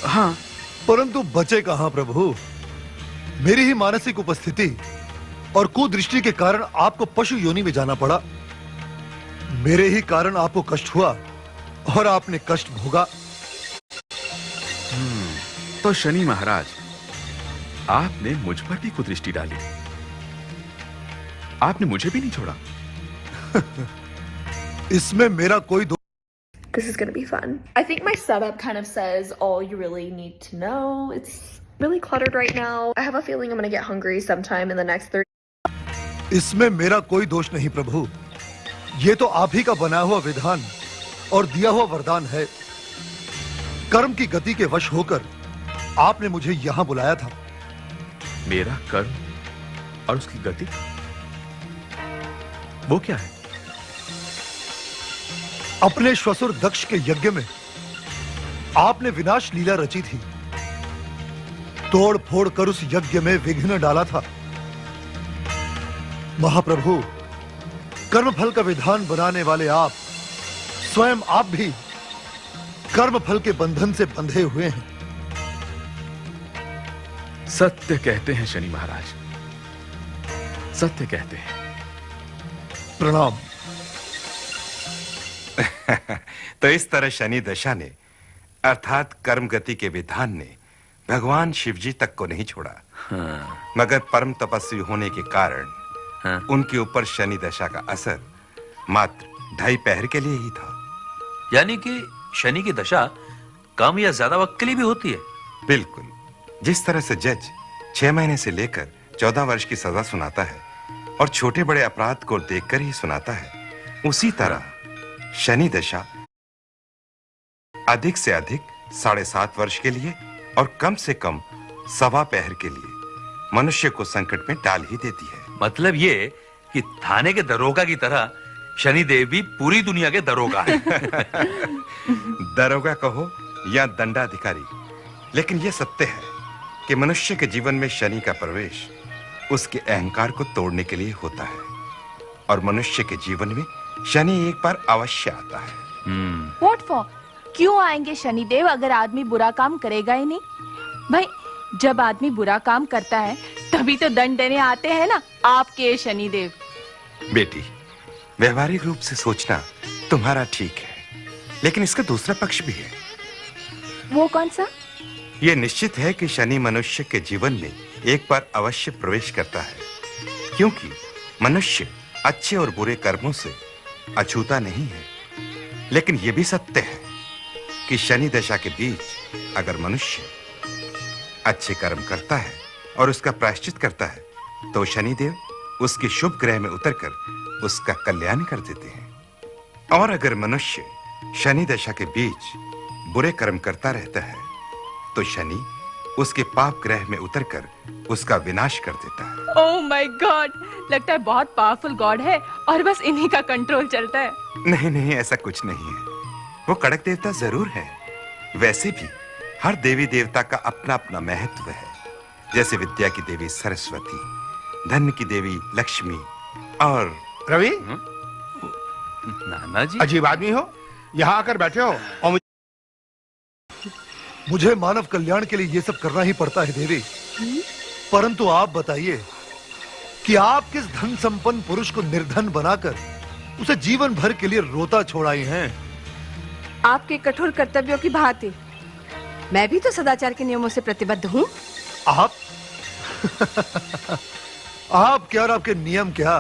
हाँ, परंतु बचे कहां प्रभु? मेरी ही मानसिक उपस्थिति और कुदृष्टि के कारण आपको पशु योनि में जाना पड़ा। मेरे ही कारण आपको कष्ट हुआ और आपने कष्ट भोगा। तो शनि महाराज, आपने मुझ पर भी कुदृष्टि डाली। आपने मुझे भी नहीं छोड़ा। इसमें मेरा कोई दोष। This is going to be fun. I think my setup kind of says all you really need to know. It's really cluttered right now. I have a feeling I'm going to get hungry sometime in the next 30. इसमें मेरा कोई दोष नहीं प्रभु। ये तो आप ही का बनाया हुआ विधान और दिया हुआ वरदान है। कर्म की गति के वश होकर आपने मुझे यहां बुलाया था। मेरा कर्म और उसकी गति, वो क्या है? अपने श्वसुर दक्ष के यज्ञ में आपने विनाश लीला रची थी। तोड़ फोड़ कर उस यज्ञ में विघ्न डाला था। महाप्रभु, कर्मफल का विधान बनाने वाले आप, स्वयं आप भी कर्मफल के बंधन से बंधे हुए हैं। सत्य कहते हैं शनि महाराज, सत्य कहते हैं। प्रणाम। तो इस तरह शनि दशा ने अर्थात कर्म गति के विधान ने भगवान शिवजी तक को नहीं छोड़ा। मगर परम तपस्वी होने के कारण उनके ऊपर शनि दशा का असर मात्र 2.5 पहर के लिए ही था। यानी कि शनि की दशा कम या ज्यादा वक्त के लिए भी होती है? बिल्कुल। जिस तरह से जज 6 महीने से लेकर 14 वर्ष की सजा सुनाता है और छोटे बड़े अपराध को देखकर ही सुनाता है, उसी तरह शनि दशा अधिक से अधिक 7.5 वर्ष के लिए और कम से कम 1.25 पहर के लिए मनुष्य को संकट में डाल ही देती है। मतलब ये कि थाने के दरोगा की तरह शनि देव भी पूरी दुनिया के दरोगा है। दरोगा कहो या दंडाधिकारी, लेकिन यह सत्य है कि मनुष्य के जीवन में शनि का प्रवेश उसके अहंकार को तोड़ने के लिए होता है और मनुष्य के जीवन में शनि एक बार अवश्य आता है। What for? क्यों आएंगे शनिदेव अगर आदमी बुरा काम करेगा ही नहीं? भाई जब आदमी बुरा काम करता है तभी तो दंड देने आते हैं ना आपके शनिदेव। बेटी, व्यवहारिक रूप से सोचना तुम्हारा ठीक है, लेकिन इसका दूसरा पक्ष भी है। वो कौन सा? यह निश्चित है कि शनि मनुष्य के जीवन में एक बार अवश्य प्रवेश करता है, क्योंकि मनुष्य अच्छे और बुरे कर्मों से अछूता नहीं है। लेकिन यह भी सत्य है कि शनि दशा के बीच अगर मनुष्य अच्छे कर्म करता है और उसका प्रायश्चित करता है, तो शनिदेव उसके शुभ ग्रह में उतरकर उसका कल्याण कर देते हैं। और अगर मनुष्य शनि दशा के बीच बुरे कर्म करता रहता है, तो शनि उसके पाप ग्रह में उतरकर उसका विनाश कर देता है। ओह माय गॉड, लगता है बहुत पावरफुल गॉड है और बस इन्हीं का कंट्रोल चलता है। नहीं नहीं, ऐसा कुछ नहीं है। वो कड़क देवता जरूर है, वैसे भी हर देवी देवता का अपना अपना महत्व है। जैसे विद्या की देवी सरस्वती, धन की देवी लक्ष्मी और रवि, नाना जी अजीब आदमी हो, यहाँ आकर बैठे हो और मुझे मानव कल्याण के लिए ये सब करना ही पड़ता है देवी। परंतु आप बताइए कि आप किस धन संपन्न पुरुष को निर्धन बनाकर उसे जीवन भर के लिए रोता छोड़ाई हैं? आपके कठोर कर्तव्यों की भांति मैं भी तो सदाचार के नियमों से प्रतिबद्ध हूँ। आप आप क्या और आपके नियम क्या,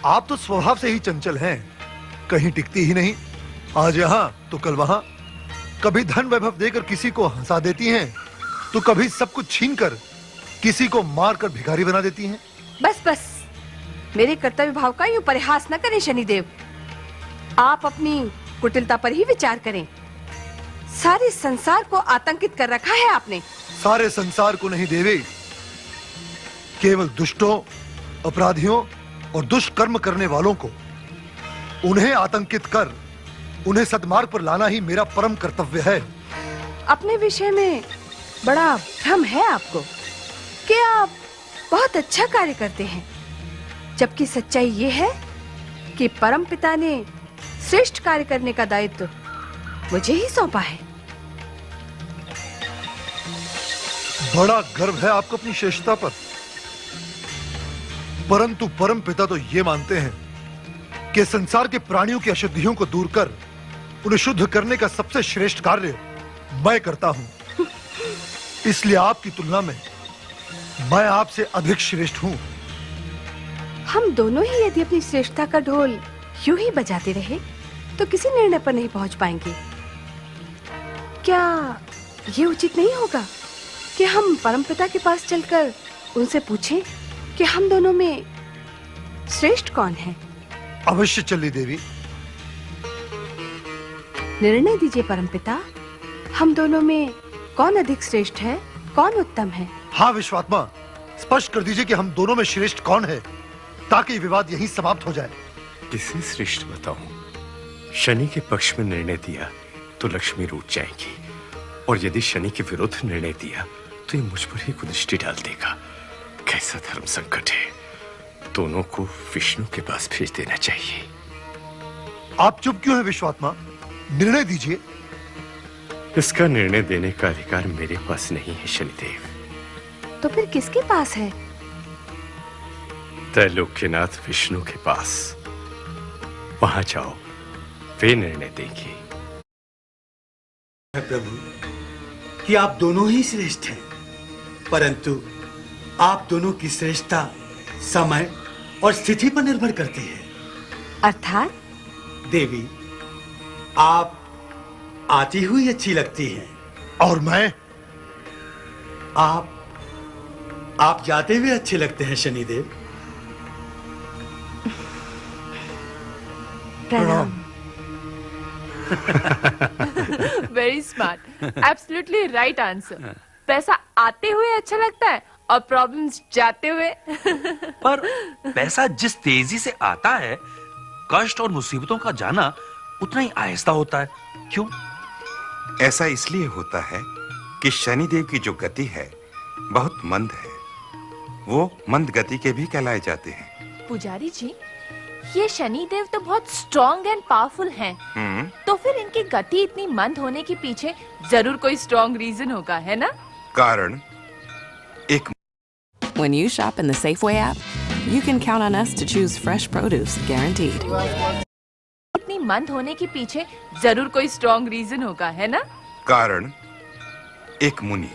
आप तो स्वभाव से ही चंचल हैं, कहीं टिकती ही नहीं। आज यहाँ तो कल वहाँ, कभी धन वैभव देकर किसी को हंसा देती हैं, तो कभी सब कुछ छीनकर किसी को मारकर भिखारी बना देती हैं। बस बस, मेरे कर्तव्य भाव का यूं परिहास न करें शनिदेव। आप अपनी कुटिलता पर ही विचार करें। सारे संसार को आतंकित कर रखा है आपने। सारे संसार को नहीं देवी, केवल दुष्टों, अपराधियों और दुष्कर्म करने वालों को, उन्हें आतंकित कर उन्हें सद्मार्ग पर लाना ही मेरा परम कर्तव्य है। अपने विषय में बड़ा भ्रम है आपको कि आप बहुत अच्छा कार्य करते हैं, जबकि सच्चाई ये है कि परम पिता ने श्रेष्ठ कार्य करने का दायित्व मुझे ही सौंपा है। बड़ा गर्व है आपको अपनी श्रेष्ठता पर, परंतु परम पिता तो ये मानते हैं कि संसार के प्राणियों की अशुद्धियों को दूर कर उन्हें शुद्ध करने का सबसे श्रेष्ठ कार्य मैं करता हूं। इसलिए आपकी तुलना में मैं आपसे अधिक श्रेष्ठ हूं। हम दोनों ही यदि अपनी श्रेष्ठता का ढोल यूं ही बजाते रहे तो किसी निर्णय पर नहीं पहुंच पाएंगे। क्या ये उचित नहीं होगा कि हम परमपिता के पास चलकर उनसे पूछें कि हम दोनों में श्रेष्ठ कौन है? अवश्य चली देवी। निर्णय दीजिए परमपिता, हम दोनों में कौन अधिक श्रेष्ठ है, कौन उत्तम है? हाँ विश्वात्मा, स्पष्ट कर दीजिए कि हम दोनों में श्रेष्ठ कौन है, ताकि विवाद यहीं समाप्त हो जाए। किसे श्रेष्ठ बताऊं? शनि के पक्ष में निर्णय दिया तो लक्ष्मी रूठ जाएगी, और यदि शनि के विरुद्ध निर्णय दिया तो ये मुझ पर ही कुदृष्टि डाल देगा। कैसा धर्म संकट है। दोनों को विष्णु के पास भेज देना चाहिए। आप चुप क्यों हैं विश्वात्मा? निर्णय दीजिए। इसका निर्णय देने का अधिकार मेरे पास नहीं है शनिदेव। तो फिर किसके पास है? त्रैलोक्यनाथ विष्णु के पास। वहां जाओ वे निर्णय देंगी। है प्रभु कि आप दोनों ही श्रेष्ठ हैं, परंतु आप दोनों की श्रेष्ठता समय और स्थिति पर निर्भर करती है। अर्थात? देवी, आप आती हुई अच्छी लगती हैं। और मैं? आप जाते हुए अच्छे लगते हैं शनिदेव। प्रणाम। Very smart, absolutely right answer. पैसा आते हुए अच्छा लगता है और प्रॉब्लम्स जाते हुए। पर पैसा जिस तेजी से आता है, कष्ट और मुसीबतों का जाना उतना ही आहिस्ता होता है। क्यों? ऐसा इसलिए होता है कि शनिदेव की जो गति है बहुत मंद है। वो मंद गति के भी कहलाए जाते हैं। पुजारी जी, ये शनिदेव तो बहुत स्ट्रॉन्ग एंड पावरफुल हैं। तो फिर इनकी गति इतनी मंद होने के पीछे जरूर कोई स्ट्रॉन्ग रीजन होगा, है ना? कारण एक When you shop in the Safeway app, you can count on us to choose fresh produce, guaranteed. इतनी मंद होने के पीछे जरूर कोई स्ट्रॉन्ग रीजन होगा, है ना? कारण एक मुनि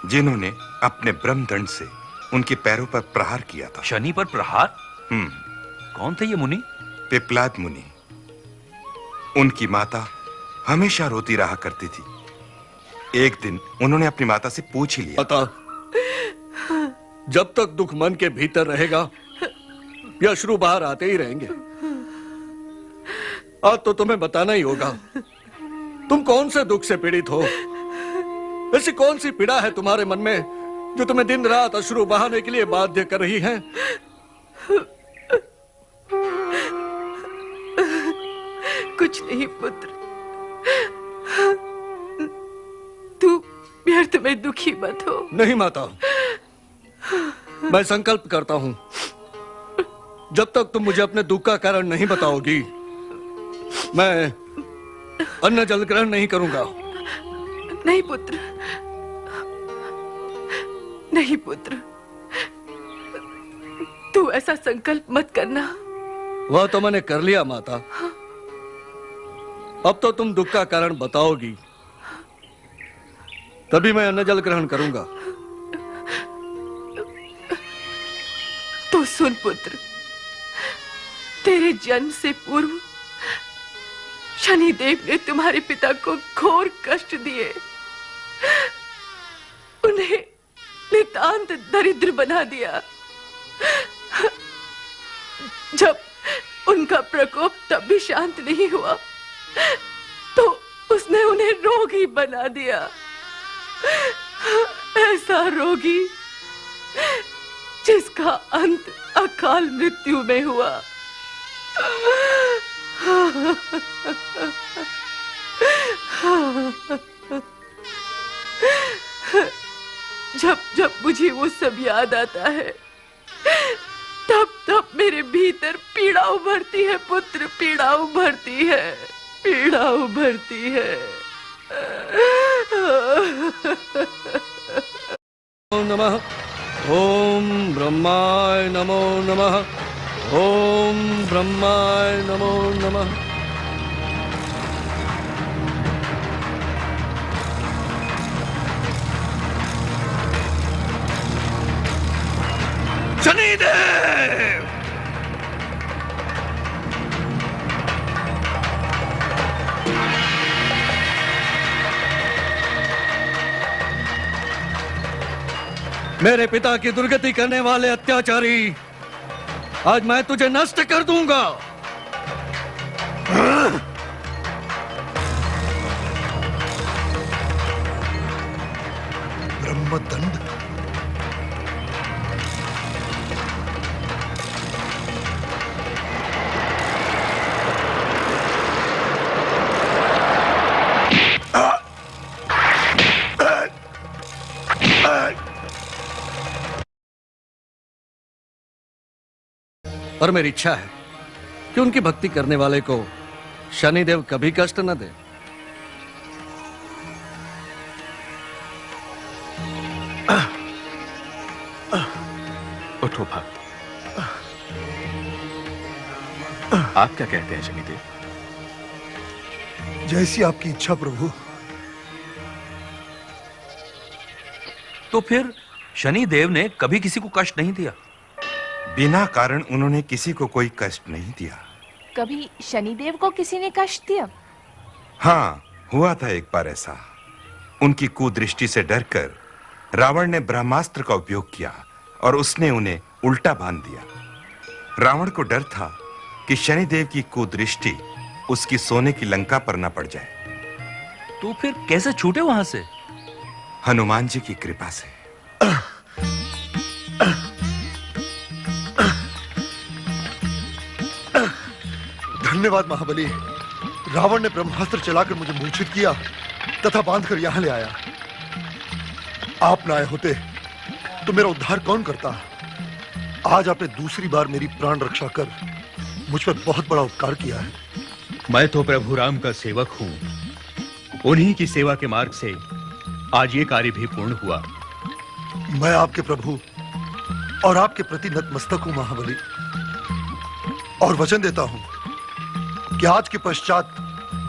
जिन्होंने अपने ब्रह्मदंड से उनके पैरों पर प्रहार किया था। शनि पर प्रहार? कौन थे ये मुनि? पिप्लाद मुनि। उनकी माता हमेशा रोती रहा करती थी। एक दिन उन्होंने अपनी माता से पूछ ही लिया, माता, जब तक दुख मन के भीतर रहेगा, ये अश्रु बाहर आते ही रहेंगे। आज तो तुम्हें बताना ही होगा, तुम कौन से दुख से पीड़ित हो। ऐसी कौन सी पीड़ा है तुम्हारे मन में जो तुम्हें दिन रात अश्रु बहाने के लिए बाध्य कर रही है? कुछ नहीं पुत्र, तू व्यर्थ में दुखी मत हो। नहीं माता, मैं संकल्प करता हूं, जब तक तुम मुझे अपने दुख का कारण नहीं बताओगी, मैं अन्न जल ग्रहण नहीं करूंगा। नहीं पुत्र, नहीं पुत्र, तू ऐसा संकल्प मत करना। वह तो मैंने कर लिया माता। अब तो तुम दुख का कारण बताओगी, तभी मैं अन्न जल ग्रहण करूंगा। तो सुन पुत्र, तेरे जन्म से पूर्व शनिदेव ने तुम्हारे पिता को घोर कष्ट दिए, उन्हें नितांत दरिद्र बना दिया। जब उनका प्रकोप तब भी शांत नहीं हुआ, तो उसने उन्हें रोगी बना दिया। ऐसा रोगी जिसका अंत अकाल मृत्यु में हुआ। जब जब मुझे वो सब याद आता है, तब तब मेरे भीतर पीड़ा उभरती है पुत्र, पीड़ा उभरती है, पीड़ा उभरती है। ओम नमः, ओम ब्रह्माय नमो नमः, ओम ब्रह्माय नमो नमः। शनिदेव! मेरे पिता की दुर्गति करने वाले अत्याचारी, आज मैं तुझे नष्ट कर दूंगा। ब्रह्मदंड? और मेरी इच्छा है कि उनकी भक्ति करने वाले को शनिदेव कभी कष्ट न दे। उठो भक्त, आप क्या कहते हैं शनिदेव? जैसी आपकी इच्छा प्रभु। तो फिर शनि देव ने कभी किसी को कष्ट नहीं दिया? बिना कारण उन्होंने किसी को कोई कष्ट नहीं दिया। कभी शनिदेव को किसी ने कष्ट दिया? हाँ, हुआ था एक बार ऐसा। उनकी कुदृष्टि से डरकर रावण ने ब्रह्मास्त्र का उपयोग किया और उसने उन्हें उल्टा बांध दिया। रावण को डर था कि शनिदेव की कुदृष्टि उसकी सोने की लंका पर न पड़ जाए। तो फिर कैसे छूटे वहां से? हनुमान जी की कृपा से। धन्यवाद महाबली। रावण ने ब्रह्मास्त्र चलाकर मुझे मूर्छित किया तथा बांधकर यहां ले आया। आप न आए होते तो मेरा उद्धार कौन करता? आज आपने दूसरी बार मेरी प्राण रक्षा कर मुझ पर बहुत बड़ा उपकार किया है। मैं तो प्रभु राम का सेवक हूं। उन्हीं की सेवा के मार्ग से आज ये कार्य भी पूर्ण हुआ। मैं आपके प्रभु और आपके प्रति नतमस्तक हूं महाबली, और वचन देता हूं कि आज के पश्चात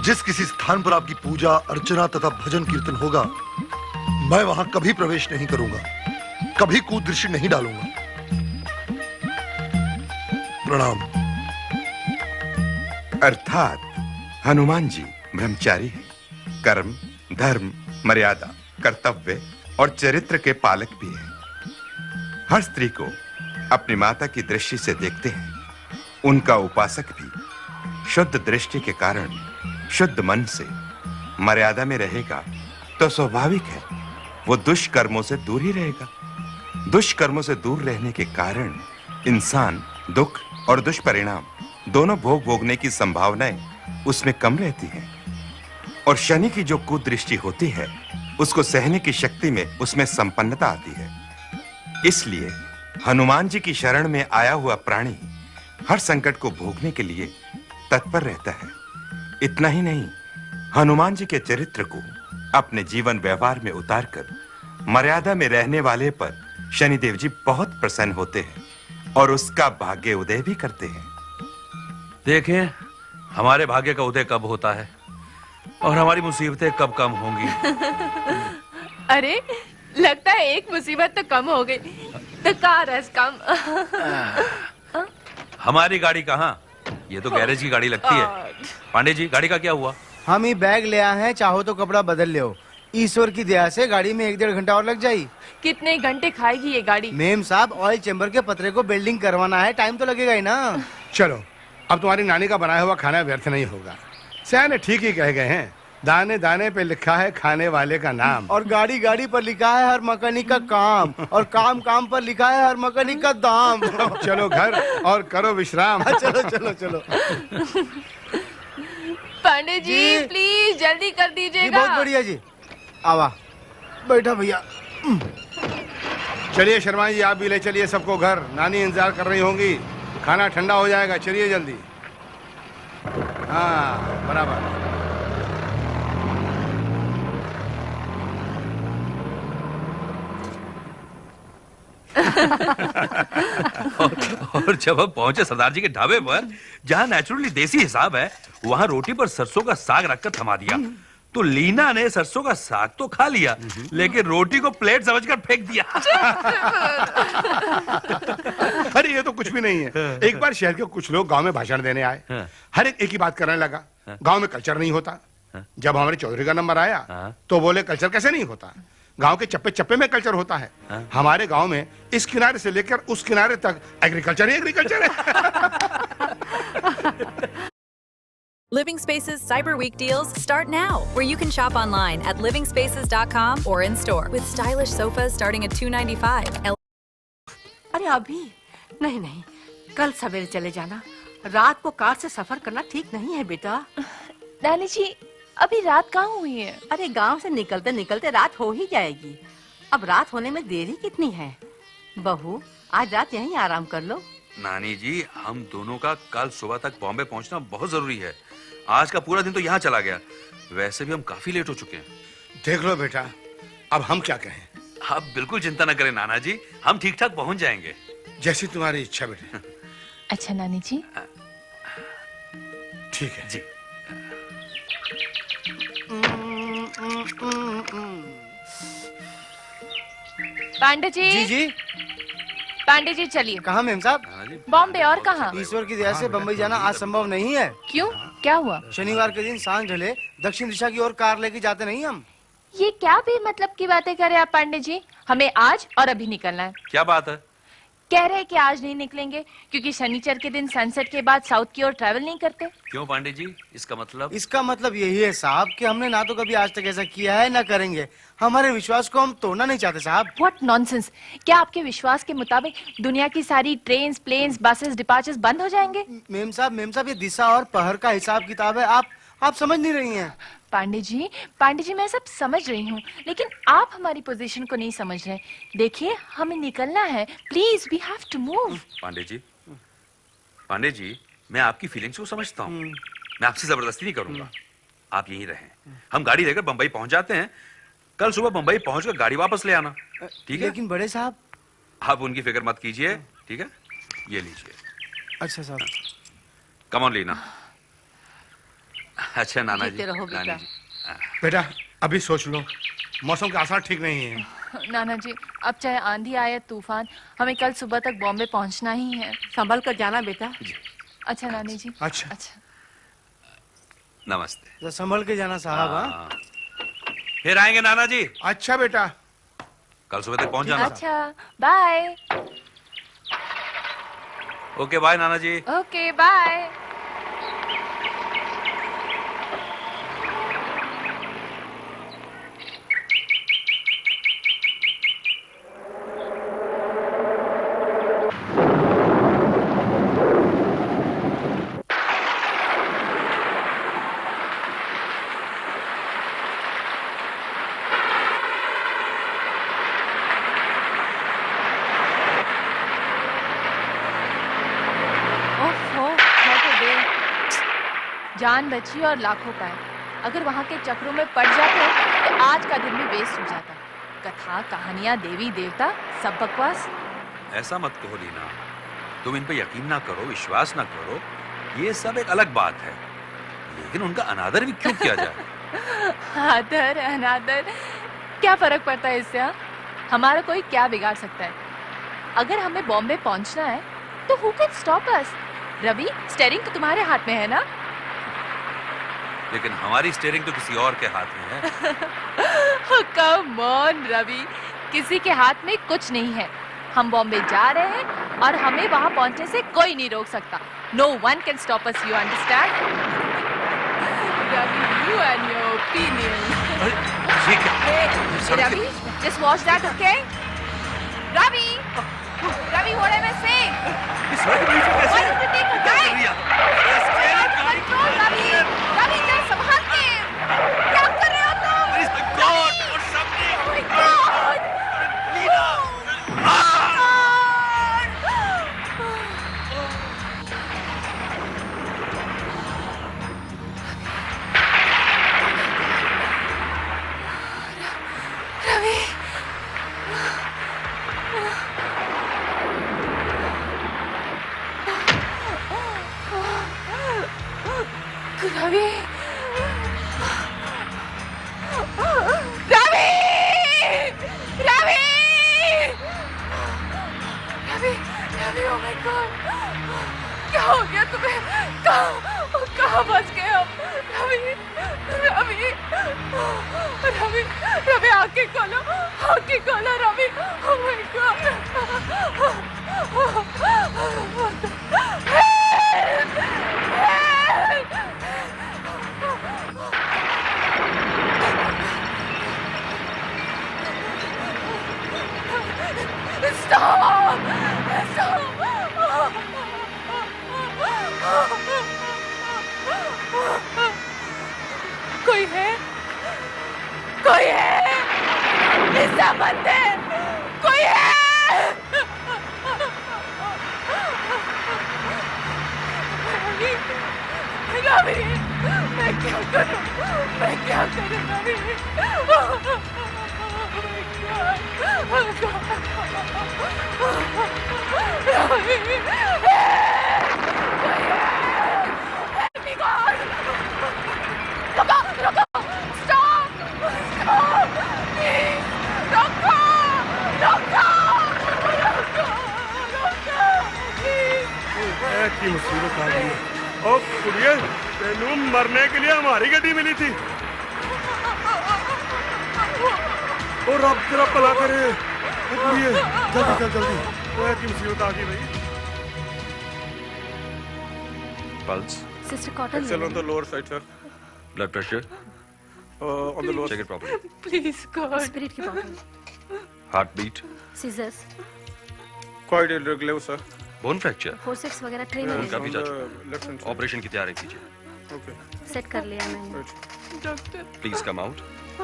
जिस किसी स्थान पर आपकी पूजा अर्चना तथा भजन कीर्तन होगा, मैं वहां कभी प्रवेश नहीं करूंगा, कभी कुदृष्टि नहीं डालूंगा। प्रणाम। अर्थात हनुमान जी ब्रह्मचारी हैं, कर्म, धर्म, मर्यादा, कर्तव्य और चरित्र के पालक भी हैं। हर स्त्री को अपनी माता की दृष्टि से देखते हैं। उनका उपासक भी शुद्ध दृष्टि के कारण शुद्ध मन से मर्यादा में रहेगा तो स्वाभाविक है वो दुष्कर्मों से दूर ही रहेगा। दुष्कर्मों से दूर रहने के कारण इंसान दुख और दुष्परिणाम दोनों भोगने की संभावनाएं उसमें कम रहती हैं। और शनि की जो कुदृष्टि होती है उसको सहने की शक्ति में उसमें संपन्नता आती है। इसलिए हनुमान जी की शरण में आया हुआ प्राणी हर संकट को भोगने के लिए तत्पर रहता है। इतना ही नहीं, हनुमान जी के चरित्र को अपने जीवन व्यवहार में उतारकर मर्यादा में रहने वाले पर शनिदेव जी बहुत प्रसन्न होते हैं और उसका भाग्य उदय भी करते हैं। देखें हमारे भाग्य का उदय कब होता है और हमारी मुसीबतें कब कम होंगी। अरे लगता है एक मुसीबत तो कम हो गई। The car has come. हमारी गाड़ी कहाँ? ये तो गैरेज की गाड़ी लगती है। पांडे जी, गाड़ी का क्या हुआ? हम ही बैग ले आए हैं, चाहो तो कपड़ा बदल ले। ईश्वर की दया से गाड़ी में 1-1.5 घंटा और लग जाई। कितने घंटे खाएगी ये गाड़ी? मेम साहब, ऑयल चेंबर के पतरे को बिल्डिंग करवाना है, टाइम तो लगेगा ही ना। चलो, अब तुम्हारी नानी का बनाया हुआ खाना व्यर्थ नहीं होगा। सयाने ठीक ही कह गए हैं, दाने दाने पे लिखा है खाने वाले का नाम। और गाड़ी गाड़ी पर लिखा है हर मैकेनिक का काम, और काम काम पर लिखा है हर मैकेनिक का दाम। चलो घर और करो विश्राम। चलो चलो चलो। पांडे जी प्लीज जल्दी कर दीजिएगा। बहुत बढ़िया जी। आवा बैठा भैया। चलिए शर्मा जी, आप भी ले चलिए सबको घर। नानी इंतजार कर रही होंगी, खाना ठंडा हो जाएगा। चलिए जल्दी। हाँ बराबर। और जब हम पहुंचे सरदार जी के ढाबे पर, जहां नेचुरली देसी हिसाब है, वहां रोटी पर सरसों का साग रखकर थमा दिया। तो लीना ने सरसों का साग तो खा लिया, लेकिन रोटी को प्लेट समझकर फेंक दिया। अरे ये तो कुछ भी नहीं है। एक बार शहर के कुछ लोग गांव में भाषण देने आए। हर एक ही बात करने लगा, गांव में कल्चर नहीं होता। जब हमारे चौधरी का नंबर आया तो बोले कल्चर कैसे नहीं होता, गांव के चप्पे चप्पे में कल्चर होता है। हमारे गांव में इस किनारे से लेकर उस किनारे तक एग्रीकल्चर ही एग्रीकल्चर है। Living Spaces Cyber Week deals start now, where you can shop online at livingspaces.com or in store with stylish sofas starting at $295. अरे अभी नहीं नहीं, कल सवेरे चले जाना। रात को कार से सफर करना ठीक नहीं है बेटा। नानी जी अभी रात कहाँ हुई है? अरे गांव से निकलते निकलते रात हो ही जाएगी। अब रात होने में देरी कितनी है? बहू आज रात यहीं आराम कर लो। नानी जी, हम दोनों का कल सुबह तक बॉम्बे पहुंचना बहुत जरूरी है। आज का पूरा दिन तो यहाँ चला गया। वैसे भी हम काफी लेट हो चुके हैं। देख लो बेटा, अब हम क्या कहें। आप बिल्कुल चिंता न करें नाना जी, हम ठीक ठाक पहुंच जाएंगे। जैसी तुम्हारी इच्छा बेटे। अच्छा नानी जी। ठीक है जी। पांडे जी। जी जी। पांडे जी चलिए। कहाँ मेम साहब? बॉम्बे और कहाँ? ईश्वर की दया से बम्बई जाना आज संभव नहीं है। क्यों, क्या हुआ? शनिवार के दिन सांझ ढले दक्षिण दिशा की ओर कार लेके जाते नहीं हम। ये क्या भी मतलब की बातें कर रहे हैं आप पांडे जी? हमें आज और अभी निकलना है। क्या बात है? कह रहे हैं कि आज नहीं निकलेंगे क्योंकि शनिचर के दिन सनसेट के बाद साउथ की ओर ट्रैवल नहीं करते। क्यों पांडे जी, इसका मतलब? इसका मतलब यही है साहब कि हमने ना तो कभी आज तक ऐसा किया है ना करेंगे। हमारे विश्वास को हम तोड़ना नहीं चाहते साहब। What nonsense! क्या आपके विश्वास के मुताबिक दुनिया की सारी ट्रेन, प्लेन्स, बसेस, डिपार्चर्स बंद हो जाएंगे? मेम साहब ये दिशा और पहर का हिसाब किताब है। आप समझ नहीं रही हैं। पांडे जी मैं सब समझ रही हूँ, लेकिन आप हमारी पोजीशन को नहीं समझ रहे। देखिए हमें निकलना है, please we have to move. Pandey ji मैं आपकी फीलिंग्स को समझता हूँ। मैं आपसे जबरदस्ती नहीं करूंगा। आप यहीं रहें, हम गाड़ी लेकर बंबई पहुंच जाते हैं। कल सुबह बंबई पहुंचकर गाड़ी वापस ले आना, ठीक है? लेकिन बड़े साहब। आप उनकी फिक्र मत कीजिए, ठीक है? ये लीजिए। अच्छा साहब। Come on Leena. अच्छा नाना जी, रहो बेटा। बेटा अभी सोच लो, मौसम के आसार ठीक नहीं है। नाना जी अब चाहे आंधी आए तूफान, हमें कल सुबह तक बॉम्बे पहुंचना ही है। संभल कर जाना बेटा। अच्छा नानी जी। अच्छा। नमस्ते। संभल के जाना साहब। हाँ फिर आएंगे नाना जी। अच्छा बेटा, कल सुबह तक पहुंच जाना। अच्छा बाय। ओके बाय नाना जी। Okay bye. जान बची और लाखों पाए। अगर वहाँ के चक्रों में पड़ जाते तो आज का दिन भी वेस्ट हो जाता। कथा, कहानियाँ, देवी देवता सब बकवास। ऐसा मत कहो लीना, तुम इन पे यकीन ना करो, विश्वास ना करो, ये सब एक अलग बात है। लेकिन उनका अनादर भी क्यों किया जाए? आदर अनादर क्या फर्क पड़ता है इससे? हमारा कोई क्या बिगाड़ सकता है? अगर हमें बॉम्बे पहुंचना है तो who can stop us? Ravi, steering तो तुम्हारे हाथ में है ना? लेकिन हमारी स्टीयरिंग तो किसी और के हाथ में है। कम ऑन रवि, किसी के हाथ में कुछ नहीं है। हम बॉम्बे जा रहे हैं और हमें वहां पहुंचने से कोई नहीं रोक सकता। No one can stop us, you understand? Ravi, you and your opinion. Hey, Ravi, just watch that, okay? Ravi, what am I saying? Why did you take a guide? Control, Ravi, जरा संभाल के। क्या कर रहे हो तुम? Oh my God! Ravi, Ravi, Ravi, Ravi, Ravi, oh my God, क्या हो गया तुम्हें? कहाँ फंस गए हम? रवि, रवि, रवि, रवि, आंखें खोलो Ravi, oh my God, Stop! कोई है? कोई है? हिस्सा बंद है। कोई है? रवि, मैं क्या करूं रवि? Stop! की मुसीबत आ गई है। ओ कुड़िए, तेनू मरने के लिए हमारी गड्डी मिली थी। ओ रब तेरा भला करे। ओ कुड़िए, जल्दी चल जल्दी। ओ की मुसीबत आ गई भाई। Pulse. Sister Cotton. Excel on the lower side, sir. Blood pressure. On the lower. Check it properly. Please God. Spirit की bottle. Heartbeat. Scissors. Quite irregular, sir. Bone fracture. Forceps वगैरह ट्रेन उनका भी on जांच the operation की तैयारी कीजिए. Okay. Set कर लिया मैंने. Doctor Please come out.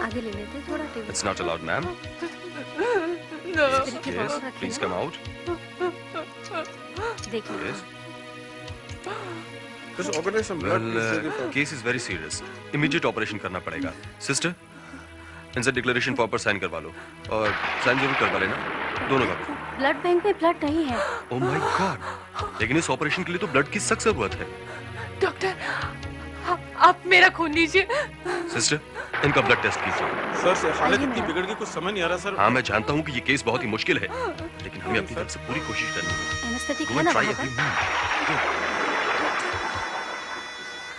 आगे ले लेते थोड़ा table. It's not allowed, ma'am. No. Spirit की Yes. bottle रखी Please ना. come out. देखिए. Yes. Just organize some blood. Well, case is very serious. Immediate operation करना पड़ेगा. Sister, इनसे डिक्लेरेशन फॉर्म पर साइन करवा लो और साइन जरूर करवा लेना दोनों का भी. ब्लड बैंक में ब्लड नहीं है. Oh my God! लेकिन इस ऑपरेशन के लिए तो ब्लड की सख्त जरूरत है. डॉक्टर आप मेरा खून लीजिए. सिस्टर, इनका ब्लड टेस्ट कीजिए. सर हालत इतनी बिगड़ गई, कुछ समझ नहीं आ रहा सर. हाँ, मैं जानता हूँ कि ये केस बहुत ही मुश्किल है, लेकिन हमें अपनी तरफ से पूरी कोशिश करनी है. एनेस्थेटिक Go है and ना try वहाँ every पर? minute.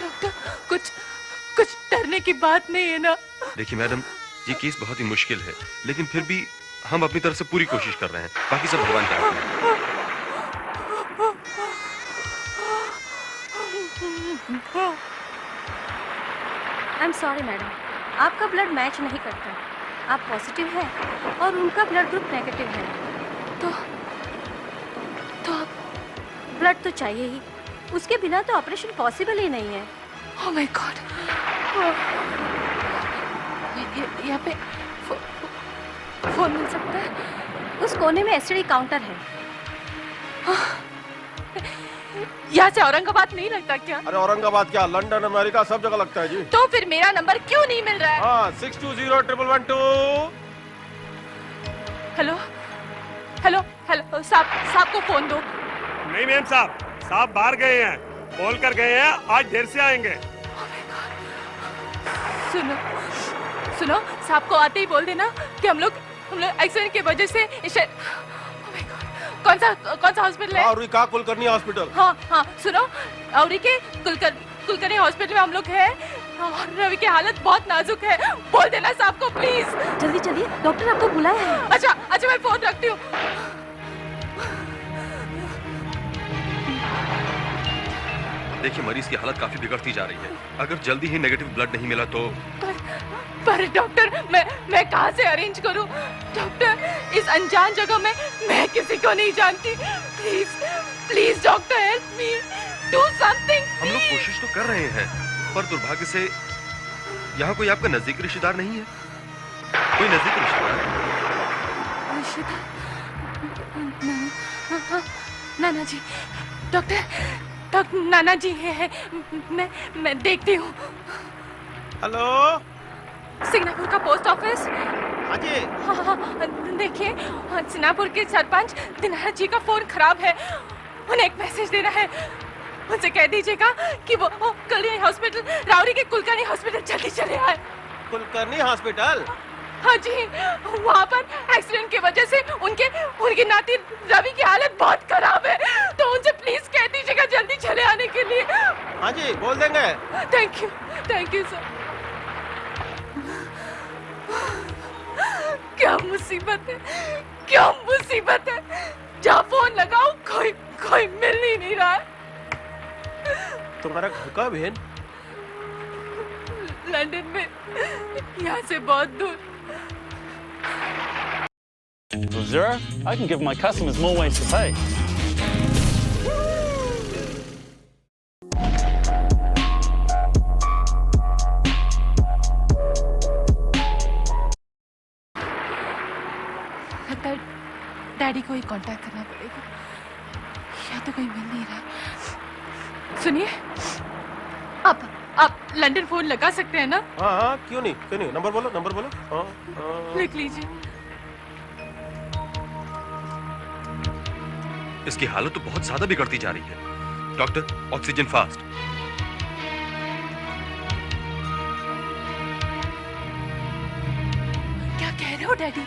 डॉक्टर कुछ डरने की बात नहीं है ना. देखिए मैडम, ये केस बहुत ही मुश्किल है, लेकिन फिर भी हम अपनी तरफ से पूरी कोशिश कर रहे हैं. बाकी सब भगवान के हाथ में है. आई एम सॉरी मैडम, आपका ब्लड मैच नहीं करता. आप पॉजिटिव हैं और उनका ब्लड ग्रुप नेगेटिव है. तो आप ब्लड तो चाहिए ही. उसके बिना तो ऑपरेशन पॉसिबल ही नहीं है. ओह माय गॉड. यहाँ पे फोन मिल सकता है? उस कोने में एसटीडी काउंटर है. यहाँ से औरंगाबाद नहीं लगता क्या? अरे औरंगाबाद क्या, लंदन अमेरिका सब जगह लगता है जी. तो फिर मेरा नंबर क्यों नहीं मिल रहा है? हाँ 620112. हेलो हेलो हेलो साहब को फोन दो. नहीं मैम साहब बाहर गए हैं, बोल कर गए हैं आज देर से आएंगे. सुनो साहब को आते ही बोल देना कि हम लोग एक्सीडेंट की वजह से कौन सा हॉस्पिटल है? और का कुलकर्णी हॉस्पिटल. हाँ सुनो, औरी के कुलकर्णी हॉस्पिटल में हम लोग हैं और रवि की हालत बहुत नाजुक है. बोल देना साहब को प्लीज. जल्दी चलिए, डॉक्टर आपको बुलाया है. अच्छा मैं फोन रखती हूँ. देखिए, मरीज की हालत काफी बिगड़ती जा रही है. अगर जल्दी ही नेगेटिव ब्लड नहीं मिला तो पर डॉक्टर मैं कहाँ से अरेंज करूँ? डॉक्टर, इस अनजान जगह में मैं किसी को नहीं जानती. Please doctor help me, do something. हम लोग कोशिश तो कर रहे हैं, पर दुर्भाग्य से यहाँ कोई आपका नजदीकी रिश्तेदार नहीं है. कोई नजदीकी रिश्तेदार? नाना जी. डॉक्टर नाना जी है. मैं देखती हूँ. हेलो, सिंगापुर का पोस्ट ऑफिस. हाँ जी. हाँ देखिए, सिंगापुर के सरपंच दिनारा जी का फोन खराब है. उन्हें एक मैसेज देना है. उनसे कह दीजिएगा कि वो कुलकर्णी हॉस्पिटल, राउरी के कुलकर्णी हॉस्पिटल जल्दी चले आए. कुलकर्णी हॉस्पिटल? हाँ जी, वहाँ पर एक्सीडेंट की वजह से उनकी नाती रवि की हालत बहुत खराब है. तो उनसे प्लीज कह दीजिएगा जल्दी चले आने के लिए. हाँ जी, बोल देंगे. Thank you sir. क्या मुसीबत है. जहाँ फोन लगाओ कोई मिल ही नहीं रहा है. तुम्हारा घर कब है? लंदन में, यहाँ से बहुत दूर. Zero, I can give my customers more ways to pay. लगता है डैडी को ही कांटेक्ट करना पड़ेगा. या तो कोई मिल नहीं रहा. सुनिए, आप लंदन फोन लगा सकते हैं ना? हाँ क्यों नहीं. नंबर बोलो. हाँ. लिख लीजिए. इसकी हालत तो बहुत ज्यादा बिगड़ती जा रही है. Doctor, oxygen fast. क्या कह रहे हो डैडी?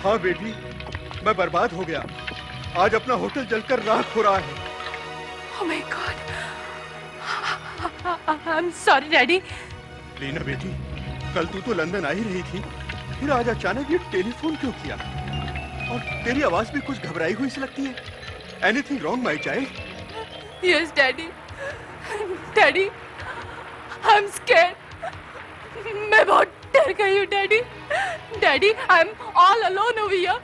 हाँ बेटी, मैं बर्बाद हो गया. आज अपना होटल जलकर राख हो रहा है. Oh my God. I'm sorry, Daddy. Leena बेटी, कल तू तो लंदन आ ही रही थी, फिर आज अचानक ये टेलीफोन क्यों किया? और तेरी आवाज भी कुछ घबराई हुई सी लगती है। Anything wrong, my child? Yes, Daddy. Daddy, I'm scared. मैं बहुत डर गई हूँ, Daddy. Daddy, I'm all alone over here.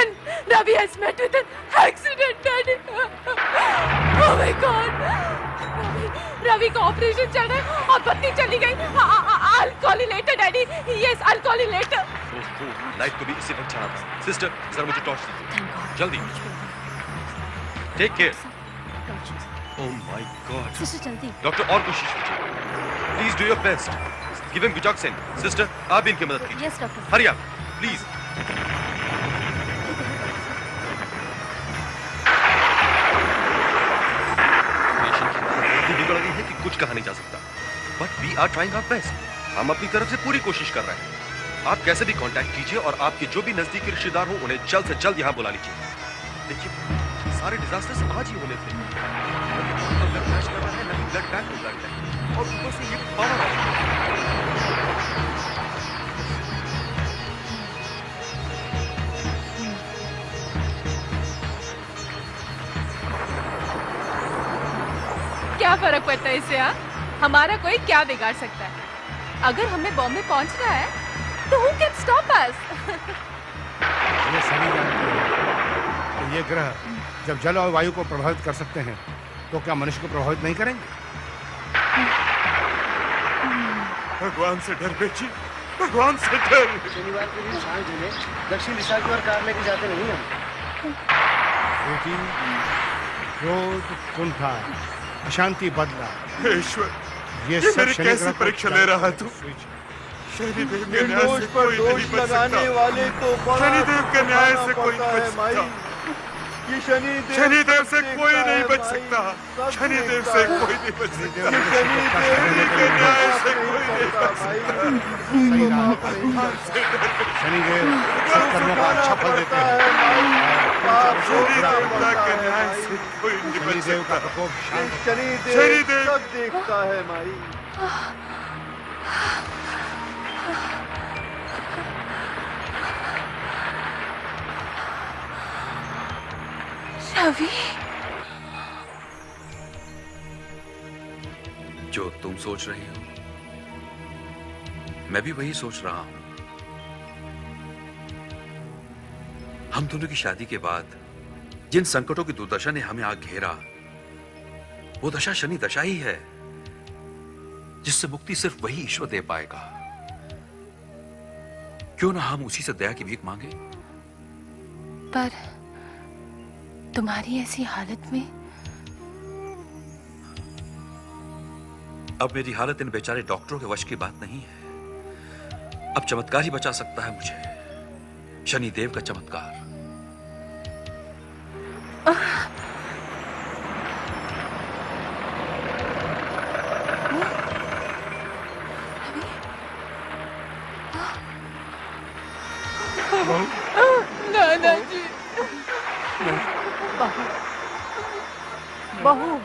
And Ravi has met with an accident, Daddy. Oh my God. Ravi का ऑपरेशन चल रहा है और पत्नी चली गई. I'll call you later, Daddy. Yes, I'll call you later. Light को भी इसी वक्त चढ़ा था। सिस्टर, जरा मुझे टॉर्च दीजिए। जल्दी। Take care. Oh my god. Sister जल्दी। डॉक्टर और कोशिश कीजिए। Please do your best. Give him विजॉक्सिन। सिस्टर, आप भी इनकी मदद कीजिए। Yes doctor. Hurry up, please. बिगड़ गई है कि कुछ कहा नहीं जा सकता, but we are trying our best. हम अपनी तरफ से पूरी कोशिश कर रहे हैं। आप कैसे भी कांटेक्ट कीजिए और आपके जो भी नजदीकी रिश्तेदार हो उन्हें जल्द से जल्द यहाँ बुला लीजिए। देखिए, सारे डिजास्टर्स आज ही होने थे। ब्लड क्रैश कर रहा है, नहीं ब्लड बैंक हो रहा है, और ऊपर से ये पावर क्या फर्क पड़ता है इससे? हमारा कोई क्या बिगाड़ सकता है? अगर हमें बॉम्बे पहुंचना है तो who can stop us? ये सभी जानते हैं कि ये ग्रह जब जल और वायु को प्रभावित कर सकते हैं तो क्या मनुष्य को प्रभावित नहीं करेंगे? भगवान से डर बेची, भगवान से डर। शनिवार के दिन सांझ में दक्षिण दिशा की ओर कार लेके जाते नहीं हम। बेटी, क्रोध, कुंठा, अशांति बदला। ईश्वर, ये मेरी कैसी परीक्षा ले रहा तू? शनिदेव के न्याय से कोई नहीं बच सकता। शनिदेव के न्याय से कोई नहीं बच सकता। शनिदेव से कोई नहीं बच सकता। शनिदेव से कोई नहीं बच सकता। शनि के न्याय से कोई नहीं बच सकता। शनिदेव सब कर्मों का अच्छा फल देते हैं। शनिदेवता के न्याय से कोई नहीं बच सकता। शनिदेव सब देखता है माई। रवि, जो तुम सोच रही हो मैं भी वही सोच रहा हूं। हम दोनों की शादी के बाद जिन संकटों की दुर्दशा ने हमें आग घेरा, वो दशा शनि दशा ही है जिससे मुक्ति सिर्फ वही ईश्वर दे पाएगा। क्यों ना हम उसी से दया की भीख मांगे? पर तुम्हारी ऐसी हालत में अब मेरी हालत इन बेचारे डॉक्टरों के वश की बात नहीं है। अब चमत्कार ही बचा सकता है मुझे, शनिदेव का चमत्कार। नाना जी। बहू,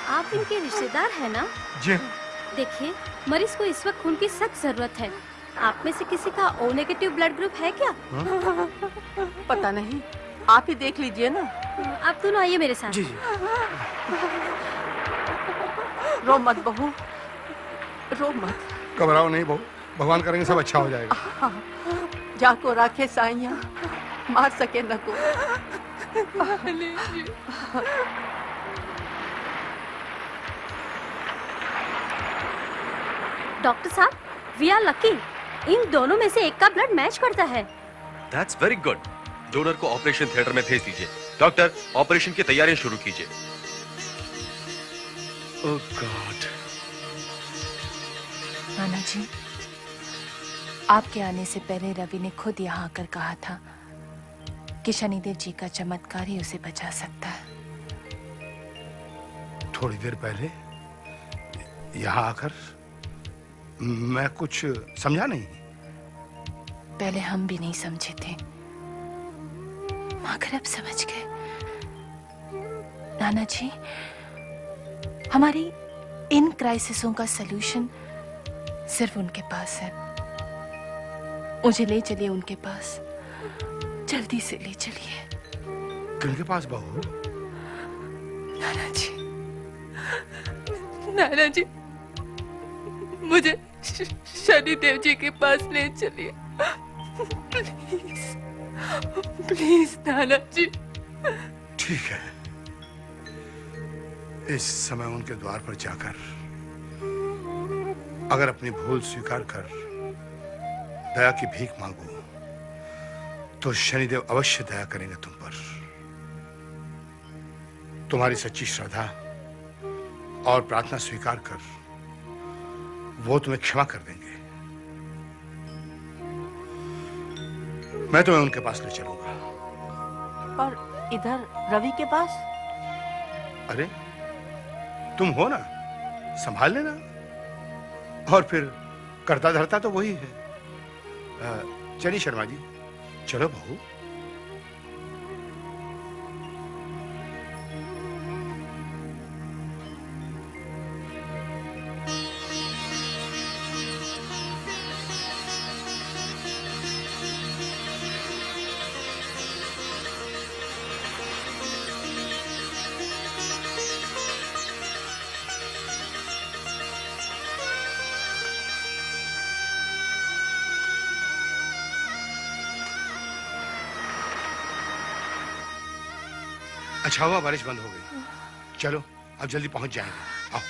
आप इनके रिश्तेदार हैं ना? जी। देखिए, मरीज को इस वक्त खून की सख्त जरूरत है। आप में से किसी का O नेगेटिव ब्लड ग्रुप है क्या? पता नहीं, आप ही देख लीजिए ना। आप दोनों आइए मेरे साथ। जी जी। रो मत बहू, रो मत। घबराओ नहीं बहू, भगवान करेंगे सब अच्छा हो जाएगा। जाको राखे साइया, मार सके न को। डॉक्टर साहब, वी आर लकी। इन दोनों में से एक का ब्लड मैच करता है। That's very good. डोनर को ऑपरेशन थिएटर में भेज दीजिए। डॉक्टर, ऑपरेशन की तैयारियां शुरू कीजिए। ओह गॉड। नाना जी, आपके आने से पहले रवि ने खुद यहाँ आकर कहा था कि शनिदेव जी का चमत्कार ही उसे बचा सकता है। थोड़ी देर पहले यहाँ आकर मैं कुछ समझा नहीं। पहले हम भी नहीं समझे थे, मगर अब समझ गए। नाना जी, हमारी इन क्राइसिसों का सलूशन सिर्फ उनके पास है। मुझे ले चलिए उनके पास, जल्दी से ले चलिए। किनके पास बहू? नाना जी, नाना जी, मुझे शनिदेव जी के पास ले चलिए, प्लीज प्लीज नाना जी। ठीक है, इस समय उनके द्वार पर जाकर अगर अपनी भूल स्वीकार कर दया की भीख मांगो तो शनिदेव अवश्य दया करेंगे तुम पर। तुम्हारी सच्ची श्रद्धा और प्रार्थना स्वीकार कर वो तुम्हें क्षमा कर देंगे। मैं तुम्हें उनके पास ले चलूंगा। और इधर रवि के पास? अरे तुम हो ना, संभाल लेना। और फिर करता धरता तो वही है। चलिए शर्मा जी, चलो बहू। अच्छा हुआ बारिश बंद हो गई। चलो अब जल्दी पहुंच जाएंगे। आओ।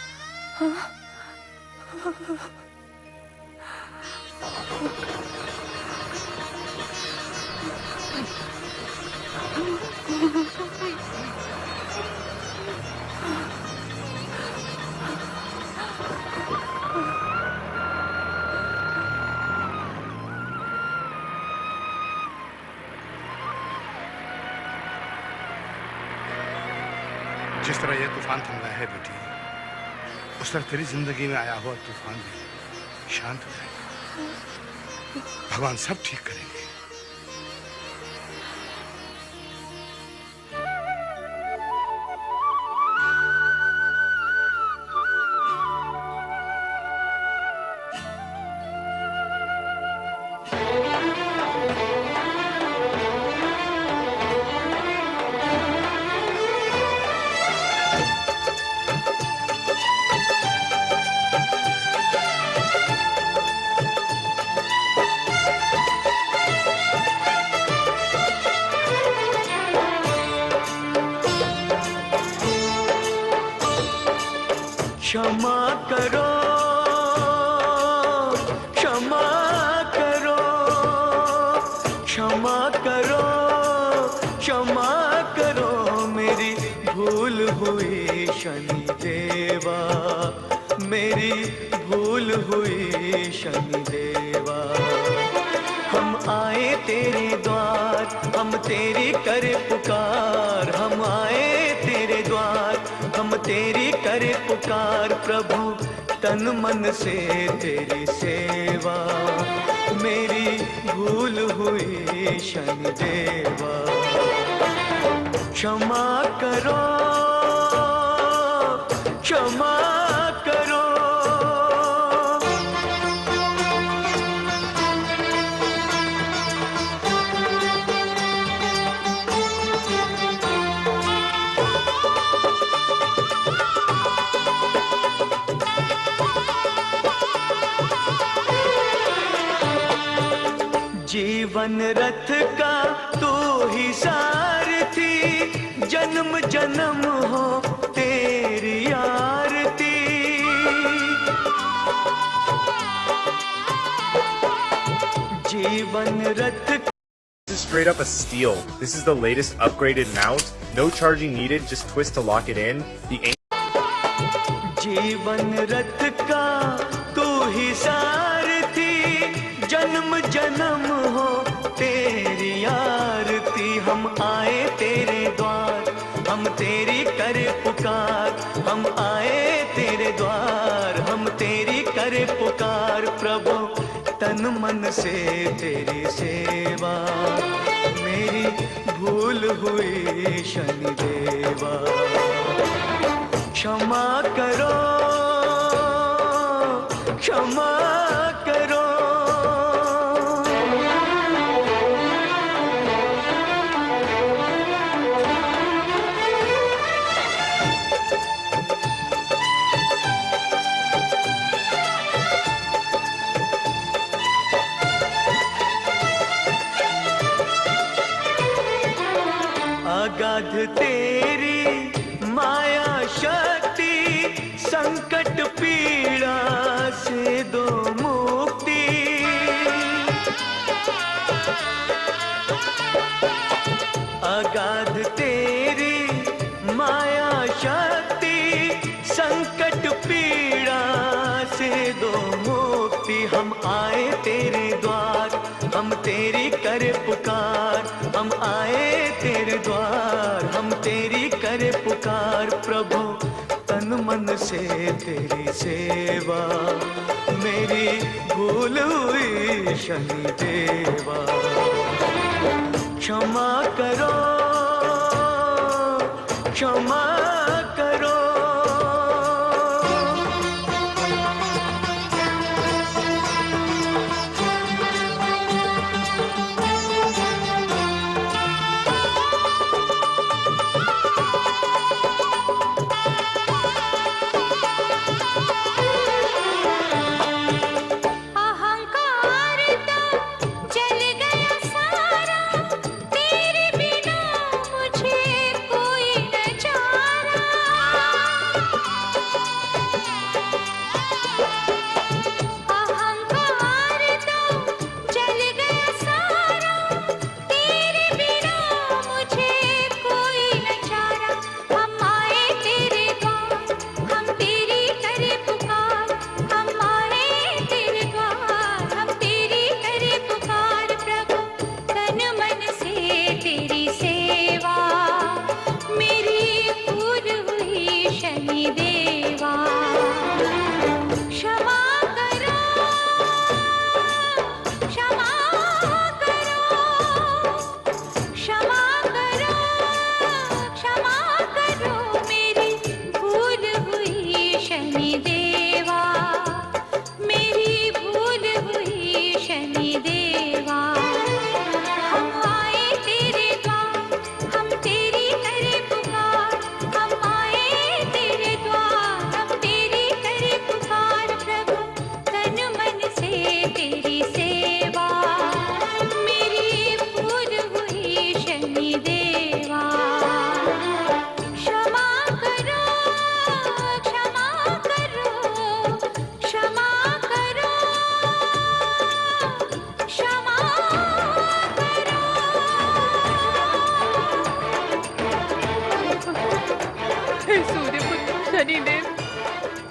जिस तरह यह तूफान थम गया है बेटी, उस तरह तेरी जिंदगी में आया हुआ तूफान भी शांत हो जाएगा। भगवान सब ठीक करेंगे। क्षमा करो, क्षमा करो, क्षमा करो, क्षमा करो, मेरी भूल हुई शनि देवा, मेरी भूल हुई शनि देवा। हम आए तेरे द्वार, हम तेरी करे पुकार, हम आए तेरे द्वार, हम तेरी करे पुकार। प्रभु तन मन से तेरी सेवा, मेरी भूल हुई शनि देवा। क्षमा करो, क्षमा करो। जीवन रथ का तू ही सारथी, जन्म जन्म हो तेरी आरती। जीवन रथ। This is straight up a steal. This is the latest upgraded mount. No charging needed, just twist to lock it in. जीवन रथ का तू ही सारथी, जन्म जन्म हो तेरी आरती। हम आए तेरे द्वार, हम तेरी करे पुकार, हम आए तेरे द्वार, हम तेरी करे पुकार। प्रभु तन मन से तेरी सेवा, मेरी भूल हुई शनि देवा। क्षमा करो, क्षमा करो। अगाध तेरी माया शक्ति, संकट पीड़ा से दो मुक्ति। अगाध तेरी माया शक्ति, संकट पीड़ा से दो मुक्ति। हम आए तेरे द्वार, हम तेरी करे पुकार। हम आए तेरे द्वार, हम तेरी करे पुकार। प्रभु तन मन से तेरी सेवा, मेरी भूल हुई शनि देवा। क्षमा करो, क्षमा करो।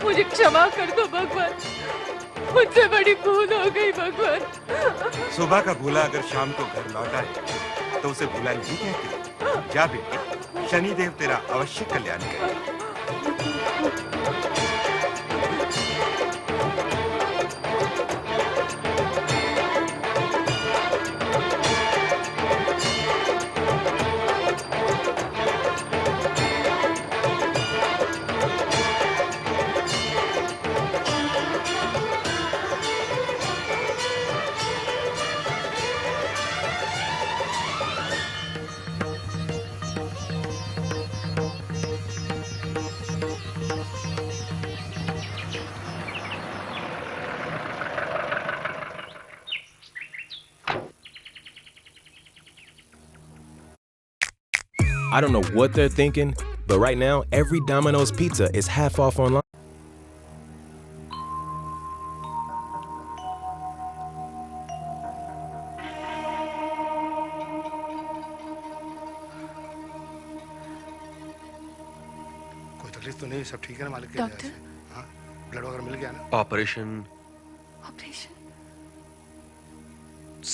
मुझे क्षमा कर दो भगवान, मुझसे बड़ी भूल हो गई भगवान। सुबह का भूला अगर शाम को घर लौटा है तो उसे भूला नहीं कहते। जा बेटी, शनिदेव तेरा अवश्य कल्याण करें। I don't know what they're thinking, but right now, every Domino's pizza is half off online. कोई तकलीफ तो नहीं, सब ठीक है ना मालिक के दया से? हाँ, ब्लड वगैरह मिल गया ना? ऑपरेशन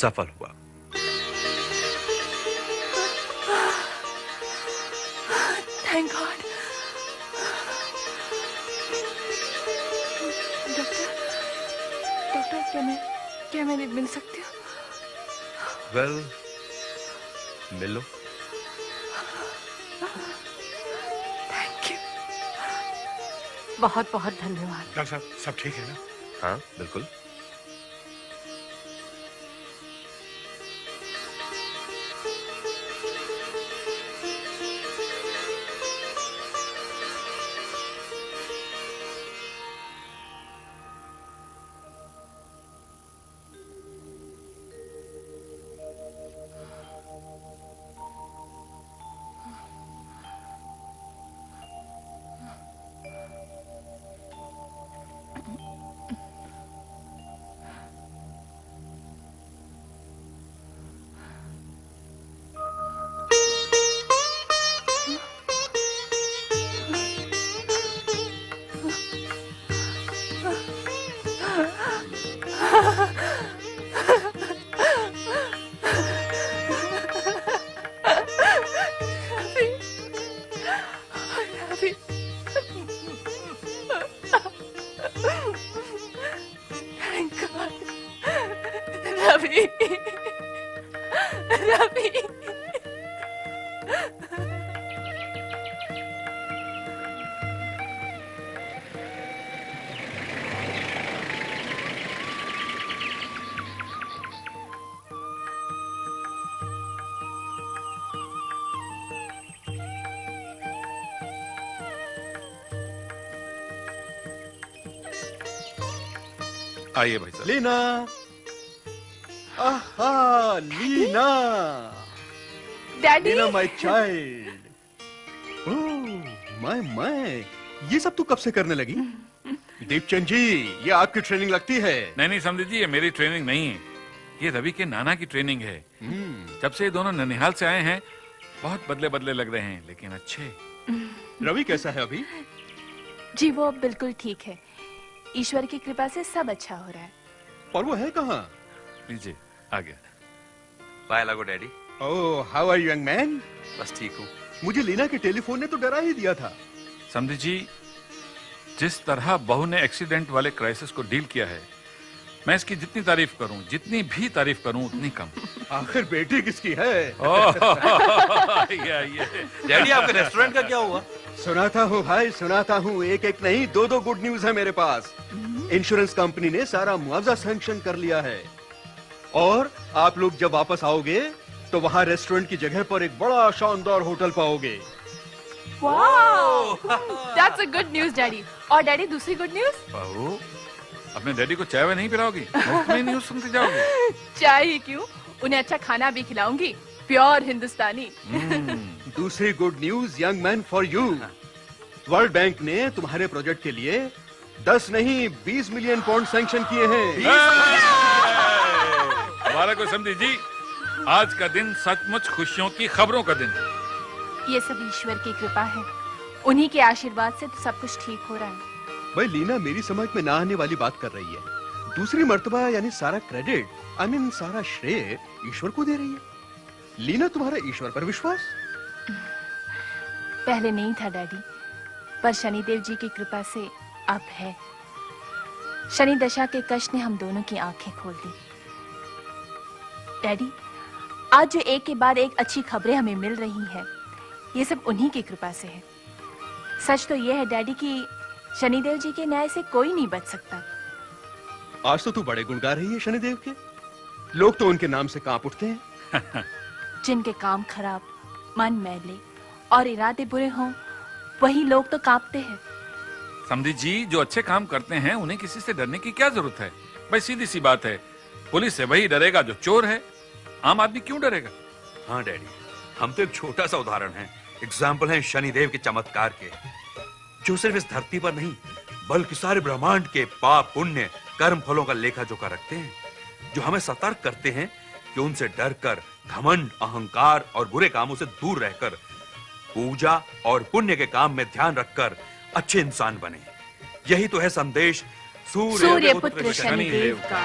सफल हुआ। Thank God. डॉक्टर, क्या मैं मिल सकती हूँ? Well, mill low. Thank you. बहुत बहुत धन्यवाद। डॉक्टर साहब सब ठीक है ना? हाँ बिल्कुल। रवि, रवि। आइए भाई साहब। लीना, आहा, Leena, daddy, Leena my child. Oh my, ये सब तू कब से करने लगी? दीपचंद जी, ये आपकी ट्रेनिंग लगती है। नहीं समझ लीजिए, ये मेरी ट्रेनिंग नहीं है, ये रवि के नाना की ट्रेनिंग है। जब से ये दोनों ननिहाल से आए हैं बहुत बदले बदले लग रहे हैं, लेकिन अच्छे। रवि कैसा है अभी? जी वो अब बिल्कुल ठीक है, ईश्वर की कृपा से सब अच्छा हो रहा है। और वो है कहाँ? लीजिए आ गया। बाय लागो daddy. Oh how are you young man? बस ठीक हूँ। मुझे लीना के टेलीफोन ने तो डरा ही दिया था। समझी जी, जिस तरह बहू ने एक्सीडेंट वाले क्राइसिस को डील किया है, मैं इसकी जितनी तारीफ करूं, जितनी भी तारीफ करूं उतनी कम। आखिर बेटी किसकी है? डैडी आपके रेस्टोरेंट का क्या हुआ? सुनाता हूँ भाई, सुनाता हूँ। एक एक नहीं, दो गुड न्यूज है मेरे पास। इंश्योरेंस कंपनी ने सारा मुआवजा सैंक्शन कर लिया है, और आप लोग जब वापस आओगे तो वहाँ रेस्टोरेंट की जगह पर एक बड़ा शानदार होटल पाओगे। Wow, that's a good news daddy. और डैडी दूसरी गुड न्यूज़? बहू, अपने डैडी को चाय नहीं पिलाओगी? मुफ्त में न्यूज़ सुनते जाओगे? चाय ही क्यों, उन्हें अच्छा खाना भी खिलाऊंगी, प्योर हिंदुस्तानी। दूसरी good news young man for you. World bank ने तुम्हारे प्रोजेक्ट के लिए 10 नहीं 20 मिलियन पाउंड सैंक्शन किए हैं। हमारा को समझी जी, आज का दिन सचमुच खुशियों की खबरों का दिन है। ये सब ईश्वर की कृपा है, उन्हीं के आशीर्वाद से तो सब कुछ ठीक हो रहा है। भाई लीना मेरी समझ में ना आने वाली बात कर रही है। दूसरी मर्तबा यानी सारा क्रेडिट, सारा श्रेय ईश्वर को दे रही है। लीना, तुम्हारा ईश्वर पर विश्वास? पहले नहीं था डैडी, पर शनिदेव जी की कृपा से अब है। शनि दशा के कष्ट ने हम दोनों की आंखें खोल दी। डैडी, आज जो एक के बाद एक अच्छी खबरें हमें मिल रही हैं, ये सब उन्हीं की कृपा से है। सच तो ये है डैडी कि शनिदेव जी के न्याय से कोई नहीं बच सकता। आज तो तू बड़े गुण गा रही है शनिदेव के। लोग तो उनके नाम से कांप उठते हैं। जिनके काम खराब, मन मैले और इरादे बुरे हों, वही लोग तो कांपते हैं। समझी जी, जो अच्छे काम करते हैं उन्हें किसी से डरने की क्या जरूरत है? भाई सीधी सी बात है, पुलिस से वही डरेगा जो चोर है, आम आदमी क्यों डरेगा? हाँ डैडी, हम तो एक छोटा सा उदाहरण है, एग्जाम्पल है शनिदेव के चमत्कार के, जो सिर्फ इस धरती पर नहीं बल्कि सारे ब्रह्मांड के पाप पुण्य कर्म फलों का लेखा जोखा रखते हैं, जो हमें सतर्क करते हैं कि उनसे डरकर घमंड, अहंकार और बुरे कामों से दूर रहकर पूजा और पुण्य के काम में ध्यान रखकर अच्छे इंसान बने। यही तो है संदेश सूर्य पुत्र शनिदेव का।